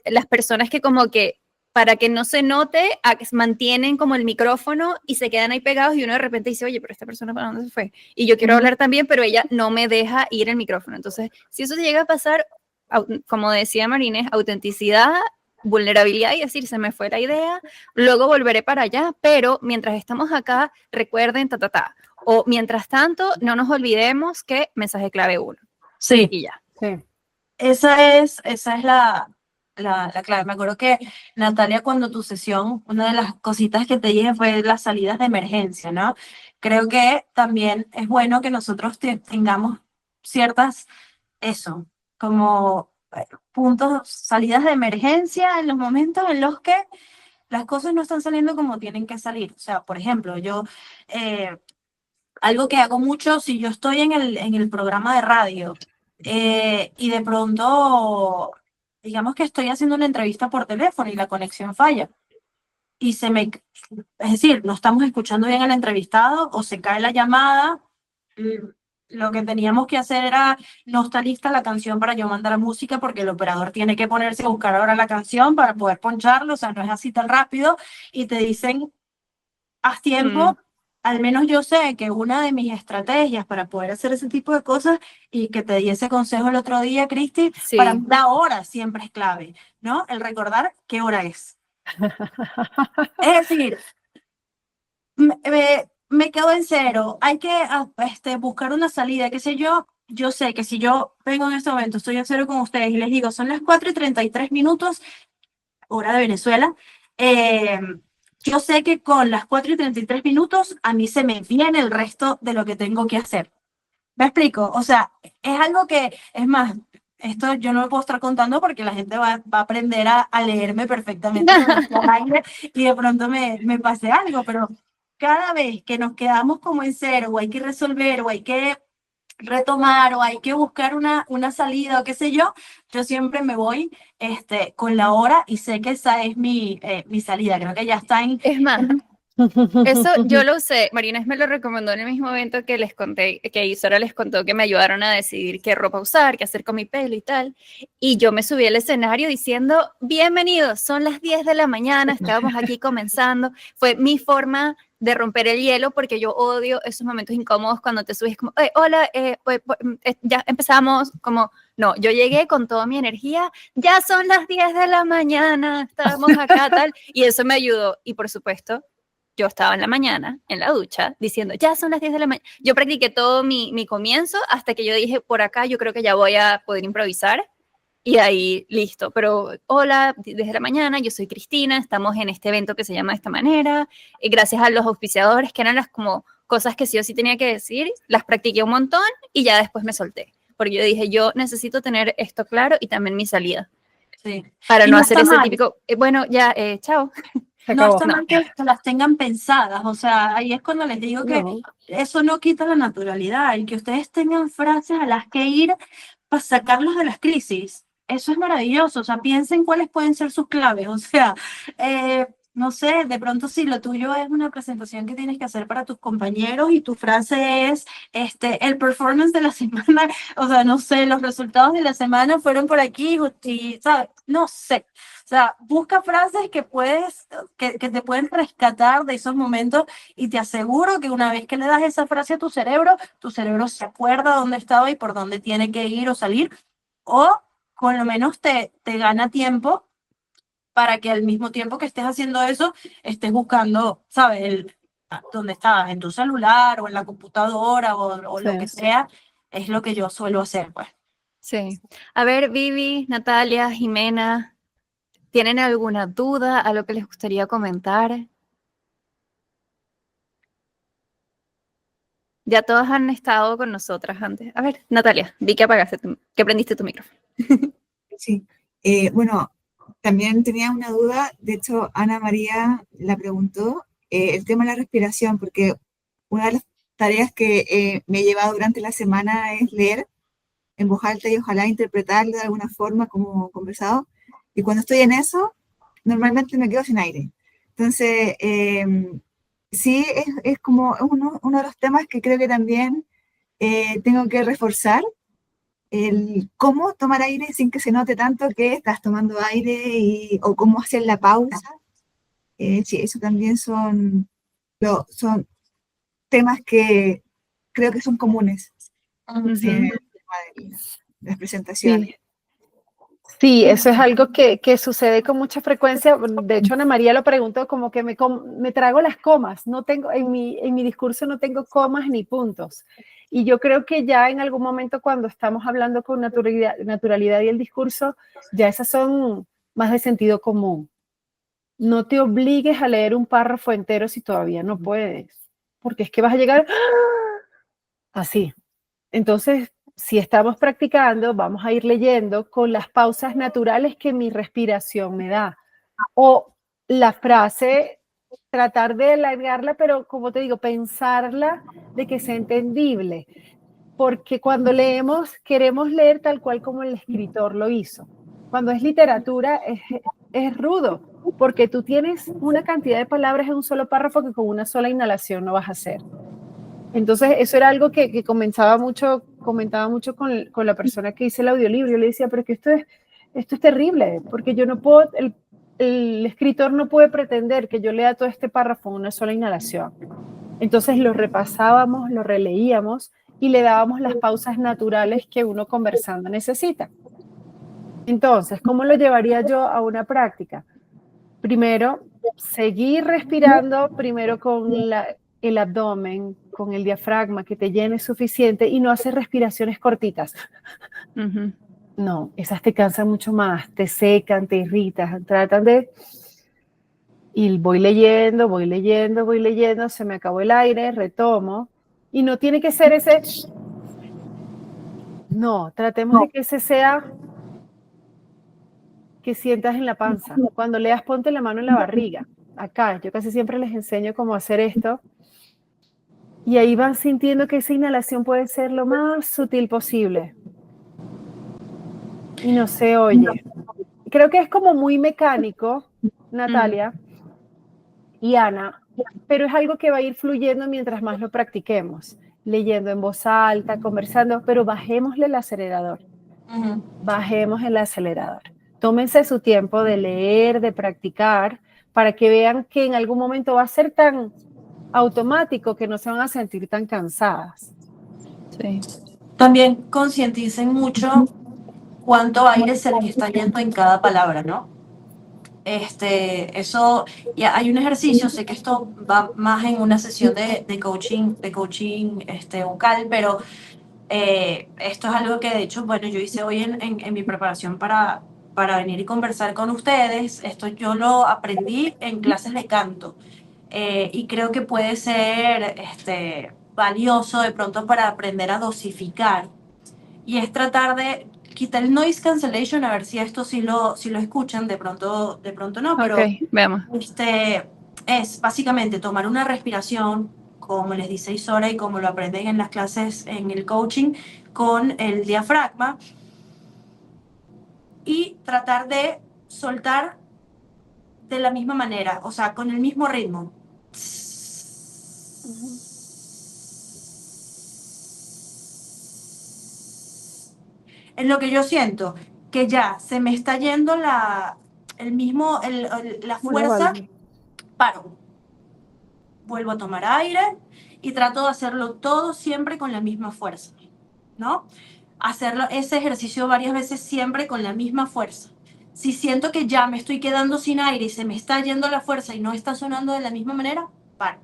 las personas que como que para que no se note, mantienen como el micrófono y se quedan ahí pegados y uno de repente dice, oye, pero esta persona ¿para dónde se fue? Y yo quiero hablar también, pero ella no me deja ir el micrófono. Entonces, si eso llega a pasar, como decía Marínez, autenticidad, vulnerabilidad y decir, se me fue la idea, luego volveré para allá, pero mientras estamos acá, recuerden, o mientras tanto, no nos olvidemos que mensaje clave 1. Sí. Y ya. Sí. Esa es la clave. Me acuerdo que, Natalia, cuando tu sesión, una de las cositas que te dije fue las salidas de emergencia, ¿no? Creo que también es bueno que nosotros tengamos ciertas, como puntos, salidas de emergencia en los momentos en los que las cosas no están saliendo como tienen que salir. O sea, por ejemplo, yo, algo que hago mucho, si yo estoy en el programa de radio, y de pronto, digamos que estoy haciendo una entrevista por teléfono y la conexión falla. Es decir, no estamos escuchando bien al entrevistado o se cae la llamada. Lo que teníamos que hacer era, no está lista la canción para yo mandar música porque el operador tiene que ponerse a buscar ahora la canción para poder poncharlo, o sea, no es así tan rápido y te dicen, haz tiempo. Al menos yo sé que una de mis estrategias para poder hacer ese tipo de cosas, y que te di ese consejo el otro día, Cristi, Sí. para mí la hora siempre es clave, ¿no? El recordar qué hora es. Es decir, me quedo en cero, hay que buscar una salida, qué sé yo. Yo sé que si yo vengo en este momento, estoy en cero con ustedes y les digo, son las 4:33, hora de Venezuela, yo sé que con las 4:33 a mí se me viene el resto de lo que tengo que hacer. ¿Me explico? O sea, es algo que, es más, esto yo no me puedo estar contando porque la gente va a aprender a leerme perfectamente y de pronto me pase algo, pero cada vez que nos quedamos como en cero, o hay que resolver, o hay que retomar, o hay que buscar una salida, o qué sé yo siempre me voy con la hora y sé que esa es mi salida. Creo que ya está Es más, eso yo lo usé, Marina me lo recomendó en el mismo evento que les conté, que Isora les contó que me ayudaron a decidir qué ropa usar, qué hacer con mi pelo y tal. Y yo me subí al escenario diciendo, bienvenidos, son las 10 de la mañana, estábamos aquí comenzando. Fue mi forma de romper el hielo porque yo odio esos momentos incómodos cuando te subes como, hola, ya empezamos, como, no, yo llegué con toda mi energía, ya son las 10 de la mañana, estamos acá, tal, y eso me ayudó. Y por supuesto, yo estaba en la mañana, en la ducha, diciendo, ya son las 10 de la mañana. Yo practiqué todo mi comienzo hasta que yo dije, por acá yo creo que ya voy a poder improvisar. Y ahí, listo. Pero, hola, desde la mañana, yo soy Cristina, estamos en este evento que se llama de esta manera. Y gracias a los auspiciadores, que eran las como cosas que sí o sí tenía que decir, las practiqué un montón y ya después me solté. Porque yo dije, yo necesito tener esto claro y también mi salida. Sí. Para Y no no hacer está ese mal. típico, bueno, ya, chao. Se No acabó. está mal que las tengan pensadas, o sea, ahí es cuando les digo que No. eso no quita la naturalidad, y que ustedes tengan frases a las que ir para sacarlos de las crisis. Eso es maravilloso, o sea, piensen cuáles pueden ser sus claves, o sea, no sé, de pronto si lo tuyo es una presentación que tienes que hacer para tus compañeros y tu frase es, el performance de la semana, o sea, no sé, los resultados de la semana fueron por aquí, y, ¿sabes? No sé. O sea, busca frases que te pueden rescatar de esos momentos, y te aseguro que una vez que le das esa frase a tu cerebro se acuerda dónde estaba y por dónde tiene que ir o salir, o con lo menos te gana tiempo para que al mismo tiempo que estés haciendo eso, estés buscando, ¿sabes? Dónde estabas, en tu celular o en la computadora o lo que Sí. sea, es lo que yo suelo hacer, pues. Sí. A ver, Vivi, Natalia, Jimena, ¿tienen alguna duda, algo que les gustaría comentar? Ya todas han estado con nosotras antes. A ver, Natalia, vi que que prendiste tu micrófono. Sí, bueno, también tenía una duda, de hecho Ana María la preguntó, el tema de la respiración, porque una de las tareas que me he llevado durante la semana es leer en voz alta y ojalá interpretarlo de alguna forma como conversado, y cuando estoy en eso, normalmente me quedo sin aire. Entonces, sí, es como uno de los temas que creo que también tengo que reforzar el cómo tomar aire sin que se note tanto que estás tomando aire o cómo hacer la pausa. Sí, eso también son temas que creo que son comunes Ujú. en el tema de las presentaciones. Sí. Sí, eso es algo que sucede con mucha frecuencia. De hecho, Ana María lo preguntó, como que me trago las comas. No tengo, en mi discurso no tengo comas ni puntos. Y yo creo que ya en algún momento, cuando estamos hablando con naturalidad y el discurso, ya esas son más de sentido común. No te obligues a leer un párrafo entero si todavía no puedes, porque es que vas a llegar así. Entonces, si estamos practicando, vamos a ir leyendo con las pausas naturales que mi respiración me da. O la frase, tratar de alargarla, pero como te digo, pensarla de que sea entendible. Porque cuando leemos, queremos leer tal cual como el escritor lo hizo. Cuando es literatura, es rudo, porque tú tienes una cantidad de palabras en un solo párrafo que con una sola inhalación no vas a hacer. Entonces, eso era algo que comentaba mucho con la persona que hice el audiolibro. Yo le decía, pero es que esto es terrible, porque yo no puedo, el escritor no puede pretender que yo lea todo este párrafo en una sola inhalación. Entonces lo repasábamos, lo releíamos y le dábamos las pausas naturales que uno conversando necesita. Entonces, ¿cómo lo llevaría yo a una práctica? Primero, seguir respirando, primero con el abdomen, con el diafragma, que te llene suficiente, y no hacer respiraciones cortitas. Ujú. No, esas te cansan mucho más, te secan, te irritan, tratan de... Y voy leyendo, se me acabó el aire, retomo, y no tiene que ser ese... No, tratemos de que ese sea que sientas en la panza. Cuando leas, ponte la mano en la barriga. acá, yo casi siempre les enseño cómo hacer esto. Y ahí van sintiendo que esa inhalación puede ser lo más sutil posible. Y no se oye. Creo que es como muy mecánico, Natalia y Ana, pero es algo que va a ir fluyendo mientras más lo practiquemos, leyendo en voz alta, conversando, pero bajémosle el acelerador. Bajemos el acelerador. Tómense su tiempo de leer, de practicar, para que vean que en algún momento va a ser tan automático que no se van a sentir tan cansadas. Sí. También concienticen mucho cuánto aire se les está yendo en cada palabra, ¿no? Eso, ya hay un ejercicio, sé que esto va más en una sesión de coaching vocal, pero esto es algo que de hecho, bueno, yo hice hoy en mi preparación para venir y conversar con ustedes. Esto yo lo aprendí en clases de canto y creo que puede ser valioso de pronto para aprender a dosificar. Y es tratar de quitar el noise cancellation, a ver si esto sí lo escuchan, de pronto no, pero Ok, veamos. es básicamente tomar una respiración, como les dice Isora y como lo aprenden en las clases en el coaching, con el diafragma y tratar de soltar de la misma manera, o sea, con el mismo ritmo. Es lo que yo siento, que ya se me está yendo la fuerza, paro, vuelvo a tomar aire y trato de hacerlo todo siempre con la misma fuerza, ¿no? Hacerlo, ese ejercicio varias veces siempre con la misma fuerza. Si siento que ya me estoy quedando sin aire y se me está yendo la fuerza y no está sonando de la misma manera, paro.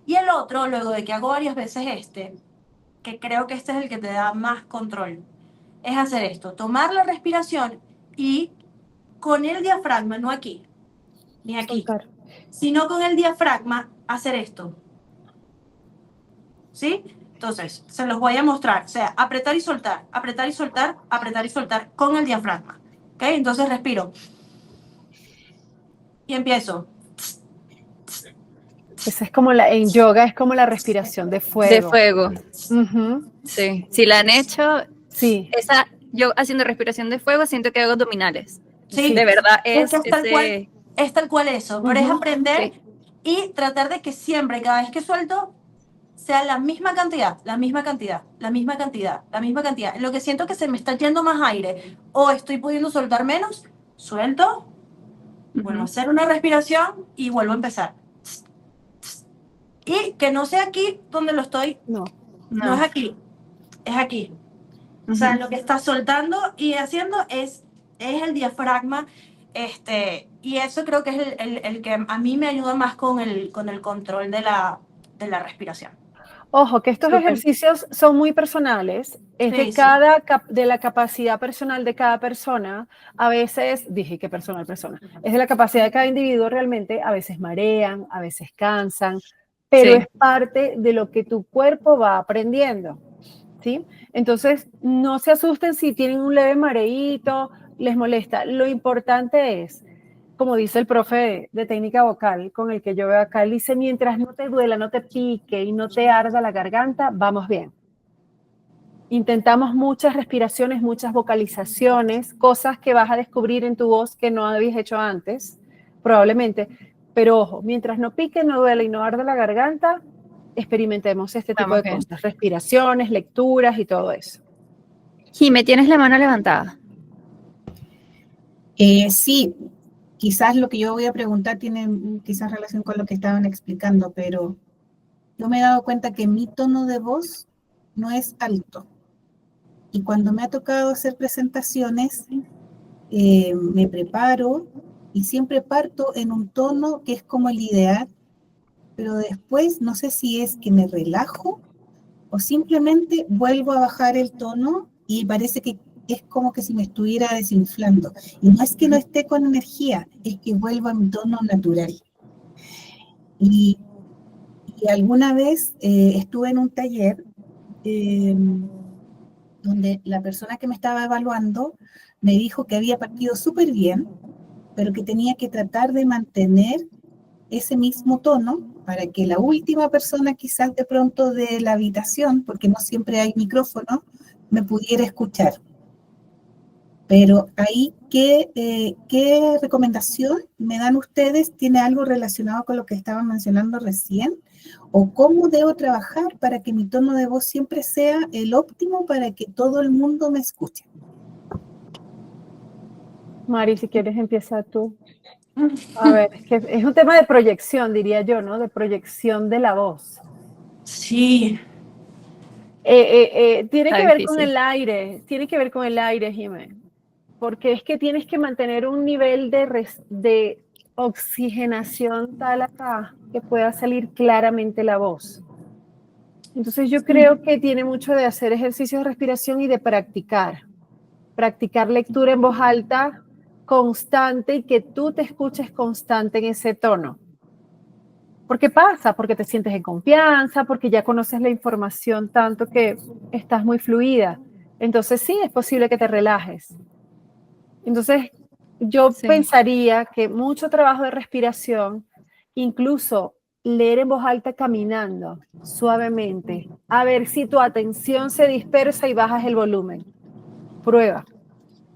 Y el otro, luego de que hago varias veces que creo que este es el que te da más control, es hacer esto, tomar la respiración y con el diafragma, no aquí, ni aquí, sino con el diafragma hacer esto. ¿Sí? Entonces, se los voy a mostrar. O sea, apretar y soltar, apretar y soltar, apretar y soltar con el diafragma. ¿Ok? Entonces respiro. Y empiezo. Esa es como en yoga es como la respiración de fuego. De fuego. Uh-huh. Sí. Si la han hecho, sí. Yo haciendo respiración de fuego siento que hago abdominales. Sí. De verdad es tal cual eso. Pero es aprender y tratar de que siempre, cada vez que suelto, sea la misma cantidad, la misma cantidad, la misma cantidad, la misma cantidad. En lo que siento que se me está yendo más aire o estoy pudiendo soltar menos, suelto, vuelvo a hacer una respiración y vuelvo a empezar. Y que no sea aquí donde lo estoy, no es aquí, es aquí. O sea, lo que está soltando y haciendo es el diafragma, y eso creo que es el que a mí me ayuda más con el control de la respiración. Ojo, que estos ejercicios son muy personales, es de la capacidad personal de cada persona. A veces, dije que persona, es de la capacidad de cada individuo realmente, a veces marean, a veces cansan, pero es parte de lo que tu cuerpo va aprendiendo, ¿sí? Entonces, no se asusten si tienen un leve mareíto, les molesta. Lo importante es, como dice el profe de técnica vocal con el que yo veo acá, él dice, mientras no te duela, no te pique y no te arda la garganta, vamos bien. Intentamos muchas respiraciones, muchas vocalizaciones, cosas que vas a descubrir en tu voz que no habías hecho antes, probablemente. Pero ojo, mientras no pique, no duele y no arda la garganta, experimentemos este tipo de cosas, respiraciones, lecturas y todo eso. Jime, ¿tienes la mano levantada? Sí. Quizás lo que yo voy a preguntar tiene quizás relación con lo que estaban explicando, pero yo me he dado cuenta que mi tono de voz no es alto. Y cuando me ha tocado hacer presentaciones, me preparo y siempre parto en un tono que es como el ideal, pero después no sé si es que me relajo o simplemente vuelvo a bajar el tono y parece que es como que si me estuviera desinflando. Y no es que no esté con energía, es que vuelvo a mi tono natural. Y alguna vez estuve en un taller donde la persona que me estaba evaluando me dijo que había partido súper bien, pero que tenía que tratar de mantener ese mismo tono para que la última persona quizás de pronto de la habitación, porque no siempre hay micrófono, me pudiera escuchar. Pero ahí, ¿qué recomendación me dan ustedes? ¿Tiene algo relacionado con lo que estaban mencionando recién? ¿O cómo debo trabajar para que mi tono de voz siempre sea el óptimo para que todo el mundo me escuche? Mari, si quieres empieza tú. A ver, es un tema de proyección, diría yo, ¿no? De proyección de la voz. Sí, Tiene Está que ver con difícil. el aire, Jimé, porque es que tienes que mantener un nivel de oxigenación tal acá que pueda salir claramente la voz. Entonces yo creo que tiene mucho de hacer ejercicios de respiración y de practicar lectura en voz alta constante y que tú te escuches constante en ese tono. ¿Por qué pasa? Porque te sientes en confianza, porque ya conoces la información tanto que estás muy fluida. Entonces sí, es posible que te relajes. Entonces yo pensaría que mucho trabajo de respiración, incluso leer en voz alta caminando suavemente, a ver si tu atención se dispersa y bajas el volumen. Prueba,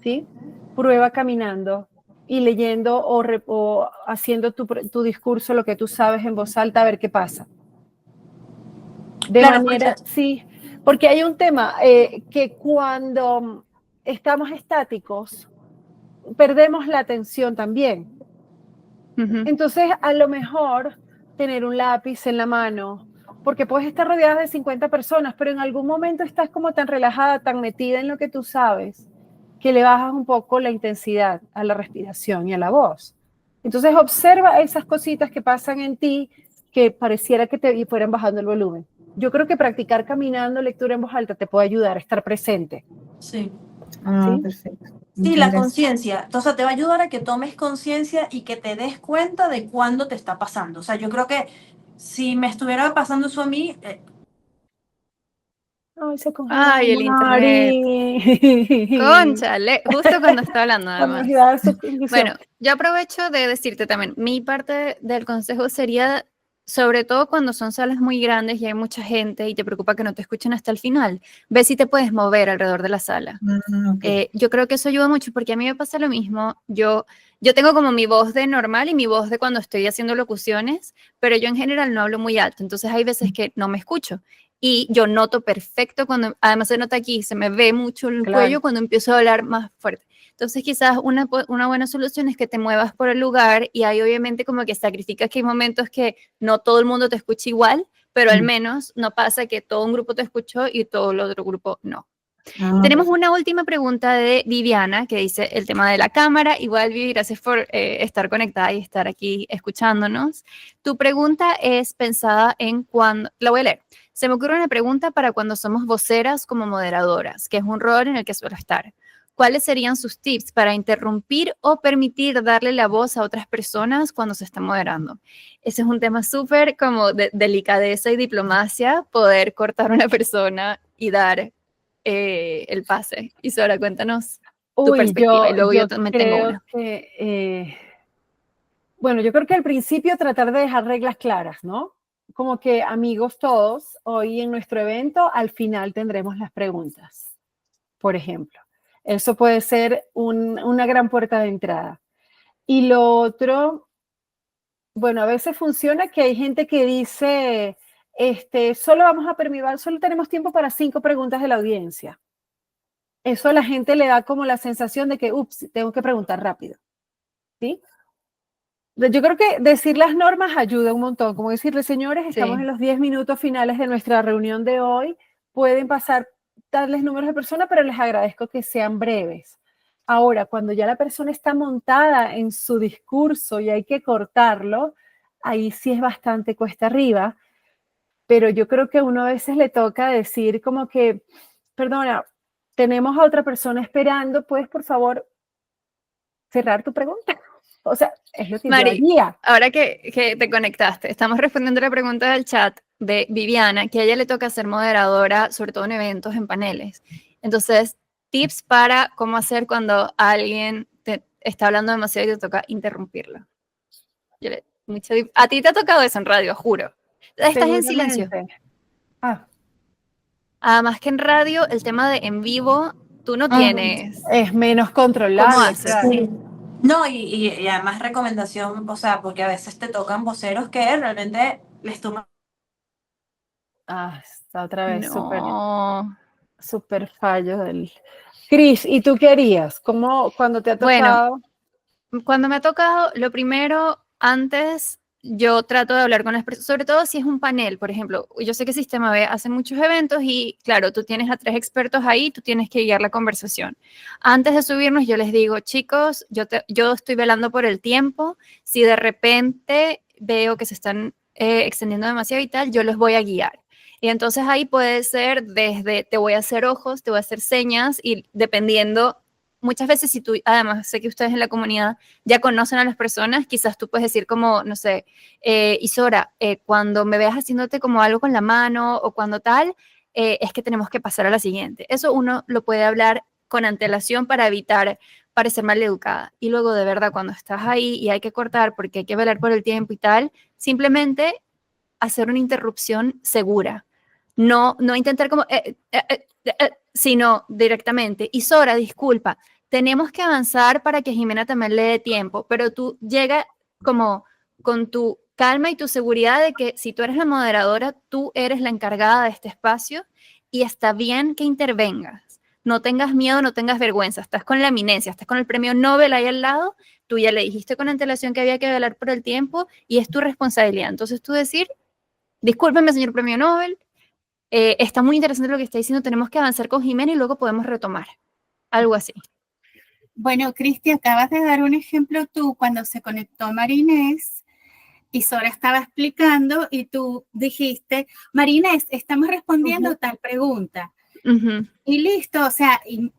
¿sí? Prueba caminando y leyendo o haciendo tu discurso, lo que tú sabes en voz alta, a ver qué pasa. De claro, manera, sí, porque hay un tema que cuando estamos estáticos, perdemos la atención también. Entonces, a lo mejor tener un lápiz en la mano, porque puedes estar rodeada de 50 personas, pero en algún momento estás como tan relajada, tan metida en lo que tú sabes, que le bajas un poco la intensidad a la respiración y a la voz. Entonces, observa esas cositas que pasan en ti que pareciera que te fueran bajando el volumen. Yo creo que practicar caminando, lectura en voz alta, te puede ayudar a estar presente. sí. Ah, ¿Sí? perfecto. Sí, Muchas la gracias. conciencia. Entonces te va a ayudar a que tomes conciencia y que te des cuenta de cuándo te está pasando. O sea, yo creo que si me estuviera pasando eso a mí, Ay, se congeló Ay, el internet. Mari. Cónchale, justo cuando está hablando Cuando además. nos da su conclusión. Bueno, yo aprovecho de decirte también, mi parte del consejo sería, sobre todo cuando son salas muy grandes y hay mucha gente y te preocupa que no te escuchen hasta el final, ve si te puedes mover alrededor de la sala. Okay. Yo creo que eso ayuda mucho porque a mí me pasa lo mismo. Yo tengo como mi voz de normal y mi voz de cuando estoy haciendo locuciones, pero yo en general no hablo muy alto, entonces hay veces que no me escucho. Y yo noto perfecto cuando, además se nota aquí, se me ve mucho el cuello cuando empiezo a hablar más fuerte. Entonces quizás una buena solución es que te muevas por el lugar y ahí obviamente como que sacrificas que hay momentos que no todo el mundo te escucha igual, pero al menos no pasa que todo un grupo te escuchó y todo el otro grupo no. Tenemos una última pregunta de Viviana que dice el tema de la cámara. Igual, Vivi, gracias por estar conectada y estar aquí escuchándonos. Tu pregunta es pensada en cuando, la voy a leer. Se me ocurre una pregunta para cuando somos voceras como moderadoras, que es un rol en el que suelo estar. ¿Cuáles serían sus tips para interrumpir o permitir darle la voz a otras personas cuando se está moderando? Ese es un tema súper como de delicadeza y diplomacia, poder cortar a una persona y dar el pase. Y Sora, cuéntanos tu perspectiva y luego yo también tengo creo una. que, bueno, yo creo que al principio tratar de dejar reglas claras, ¿no? Como que amigos todos, hoy en nuestro evento al final tendremos las preguntas, por ejemplo. Eso puede ser una gran puerta de entrada. Y lo otro, bueno, a veces funciona que hay gente que dice, solo vamos a permitir, solo tenemos tiempo para 5 preguntas de la audiencia. Eso a la gente le da como la sensación de que, ups, tengo que preguntar rápido, ¿sí? Yo creo que decir las normas ayuda un montón, como decirle, señores, estamos en los 10 minutos finales de nuestra reunión de hoy, pueden pasar darles números de personas, pero les agradezco que sean breves. Ahora, cuando ya la persona está montada en su discurso y hay que cortarlo, ahí sí es bastante cuesta arriba, pero yo creo que a uno a veces le toca decir como que, perdona, tenemos a otra persona esperando, ¿puedes por favor cerrar tu pregunta? O sea, es lo que Mari, yo haría. ahora que te conectaste, estamos respondiendo la pregunta del chat de Viviana, que a ella le toca ser moderadora, sobre todo en eventos, en paneles. Entonces, tips para cómo hacer cuando alguien te está hablando demasiado y te toca interrumpirlo. A ti te ha tocado eso en radio, juro. Estás en silencio. Seguramente. Ah, Además que en radio, el tema de en vivo, tú no tienes. es menos ¿Cómo controlable, haces? claro. Sí. No, y además recomendación, o sea, porque a veces te tocan voceros que realmente les toman. Ah, está otra vez No. súper fallo del... Cris, ¿y tú qué harías? ¿Cómo cuando te ha Bueno, tocado? cuando me ha tocado, lo primero, antes yo trato de hablar con las personas, sobre todo si es un panel, por ejemplo. Yo sé que Sistema B hace muchos eventos y, claro, tú tienes a 3 expertos ahí, tú tienes que guiar la conversación. Antes de subirnos, yo les digo, chicos, yo estoy velando por el tiempo. Si de repente veo que se están extendiendo demasiado y tal, yo los voy a guiar. Y entonces ahí puede ser desde te voy a hacer ojos, te voy a hacer señas y dependiendo, muchas veces si tú, además sé que ustedes en la comunidad ya conocen a las personas, quizás tú puedes decir como, no sé, Isora, cuando me veas haciéndote como algo con la mano o cuando tal, es que tenemos que pasar a la siguiente. Eso uno lo puede hablar con antelación para evitar parecer maleducada. Y luego de verdad cuando estás ahí y hay que cortar porque hay que velar por el tiempo y tal, simplemente hacer una interrupción segura. No intentar como, sino directamente. Y Sora, disculpa, tenemos que avanzar para que Jimena también le dé tiempo, pero tú llega como con tu calma y tu seguridad de que si tú eres la moderadora, tú eres la encargada de este espacio y está bien que intervengas. No tengas miedo, no tengas vergüenza. Estás con la eminencia, estás con el premio Nobel ahí al lado. Tú ya le dijiste con antelación que había que velar por el tiempo y es tu responsabilidad. Entonces tú decir, discúlpeme, señor premio Nobel, está muy interesante lo que está diciendo, tenemos que avanzar con Jimena y luego podemos retomar. Algo así. Bueno, Cristi, acabas de dar un ejemplo tú cuando se conectó Marinés y Sora estaba explicando y tú dijiste, Marinés, estamos respondiendo tal pregunta. Y listo, o sea, y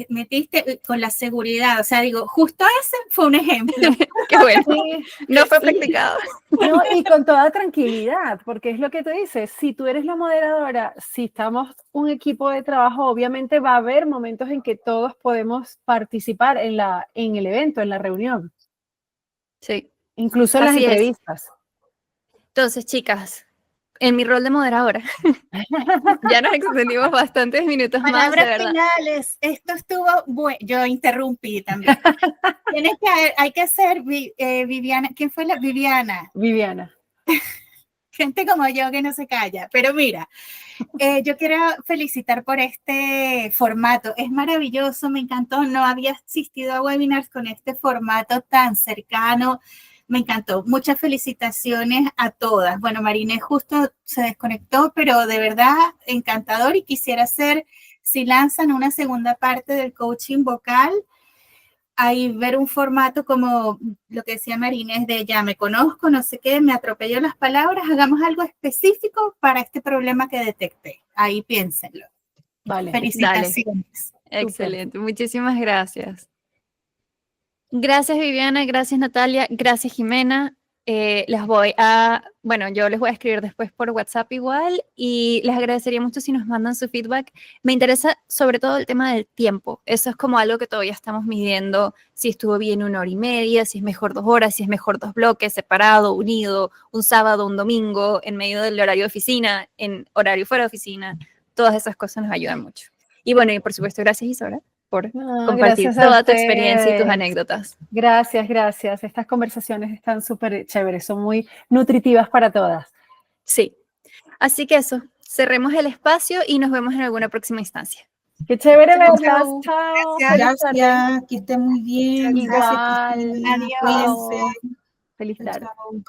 metiste con la seguridad, o sea, digo, justo ese fue un ejemplo. Qué bueno, Sí, no fue practicado. no, y con toda tranquilidad, porque es lo que tú dices, si tú eres la moderadora, si estamos un equipo de trabajo, obviamente va a haber momentos en que todos podemos participar en el evento, en la reunión, Sí, incluso en las así es. entrevistas. Entonces, chicas, en mi rol de moderadora, ya nos extendimos bastantes minutos más, de Palabras verdad. finales, esto estuvo bueno, yo interrumpí también. Hay que hacer, Viviana, ¿quién fue la Viviana? Viviana. Gente como yo que no se calla, pero mira, yo quiero felicitar por este formato, es maravilloso, me encantó, no había asistido a webinars con este formato tan cercano, me encantó, muchas felicitaciones a todas. Bueno, Marinés justo se desconectó, pero de verdad encantador y quisiera hacer, si lanzan una segunda parte del coaching vocal, ahí ver un formato como lo que decía Marinés de ya me conozco, no sé qué, me atropello las palabras, hagamos algo específico para este problema que detecté. Ahí piénsenlo. Vale. Felicitaciones. Dale. Excelente, muchísimas gracias. Gracias Viviana, gracias Natalia, gracias Jimena. Yo les voy a escribir después por WhatsApp igual y les agradecería mucho si nos mandan su feedback. Me interesa sobre todo el tema del tiempo. Eso es como algo que todavía estamos midiendo, si estuvo bien 1 hora y media, si es mejor 2 horas, si es mejor 2 bloques, separado, unido, un sábado, un domingo, en medio del horario de oficina, en horario fuera de oficina. Todas esas cosas nos ayudan mucho. Y bueno, y por supuesto, gracias Isora por compartir toda tu experiencia y tus anécdotas. Gracias, gracias. Estas conversaciones están súper chéveres, son muy nutritivas para todas. Sí. Así que eso, cerremos el espacio y nos vemos en alguna próxima instancia. Qué chévere verlas. Chao. Chao. Gracias, que esté muy bien. Igual. Gracias, Cristina. Adiós. Cuídense. Feliz tarde. Chao.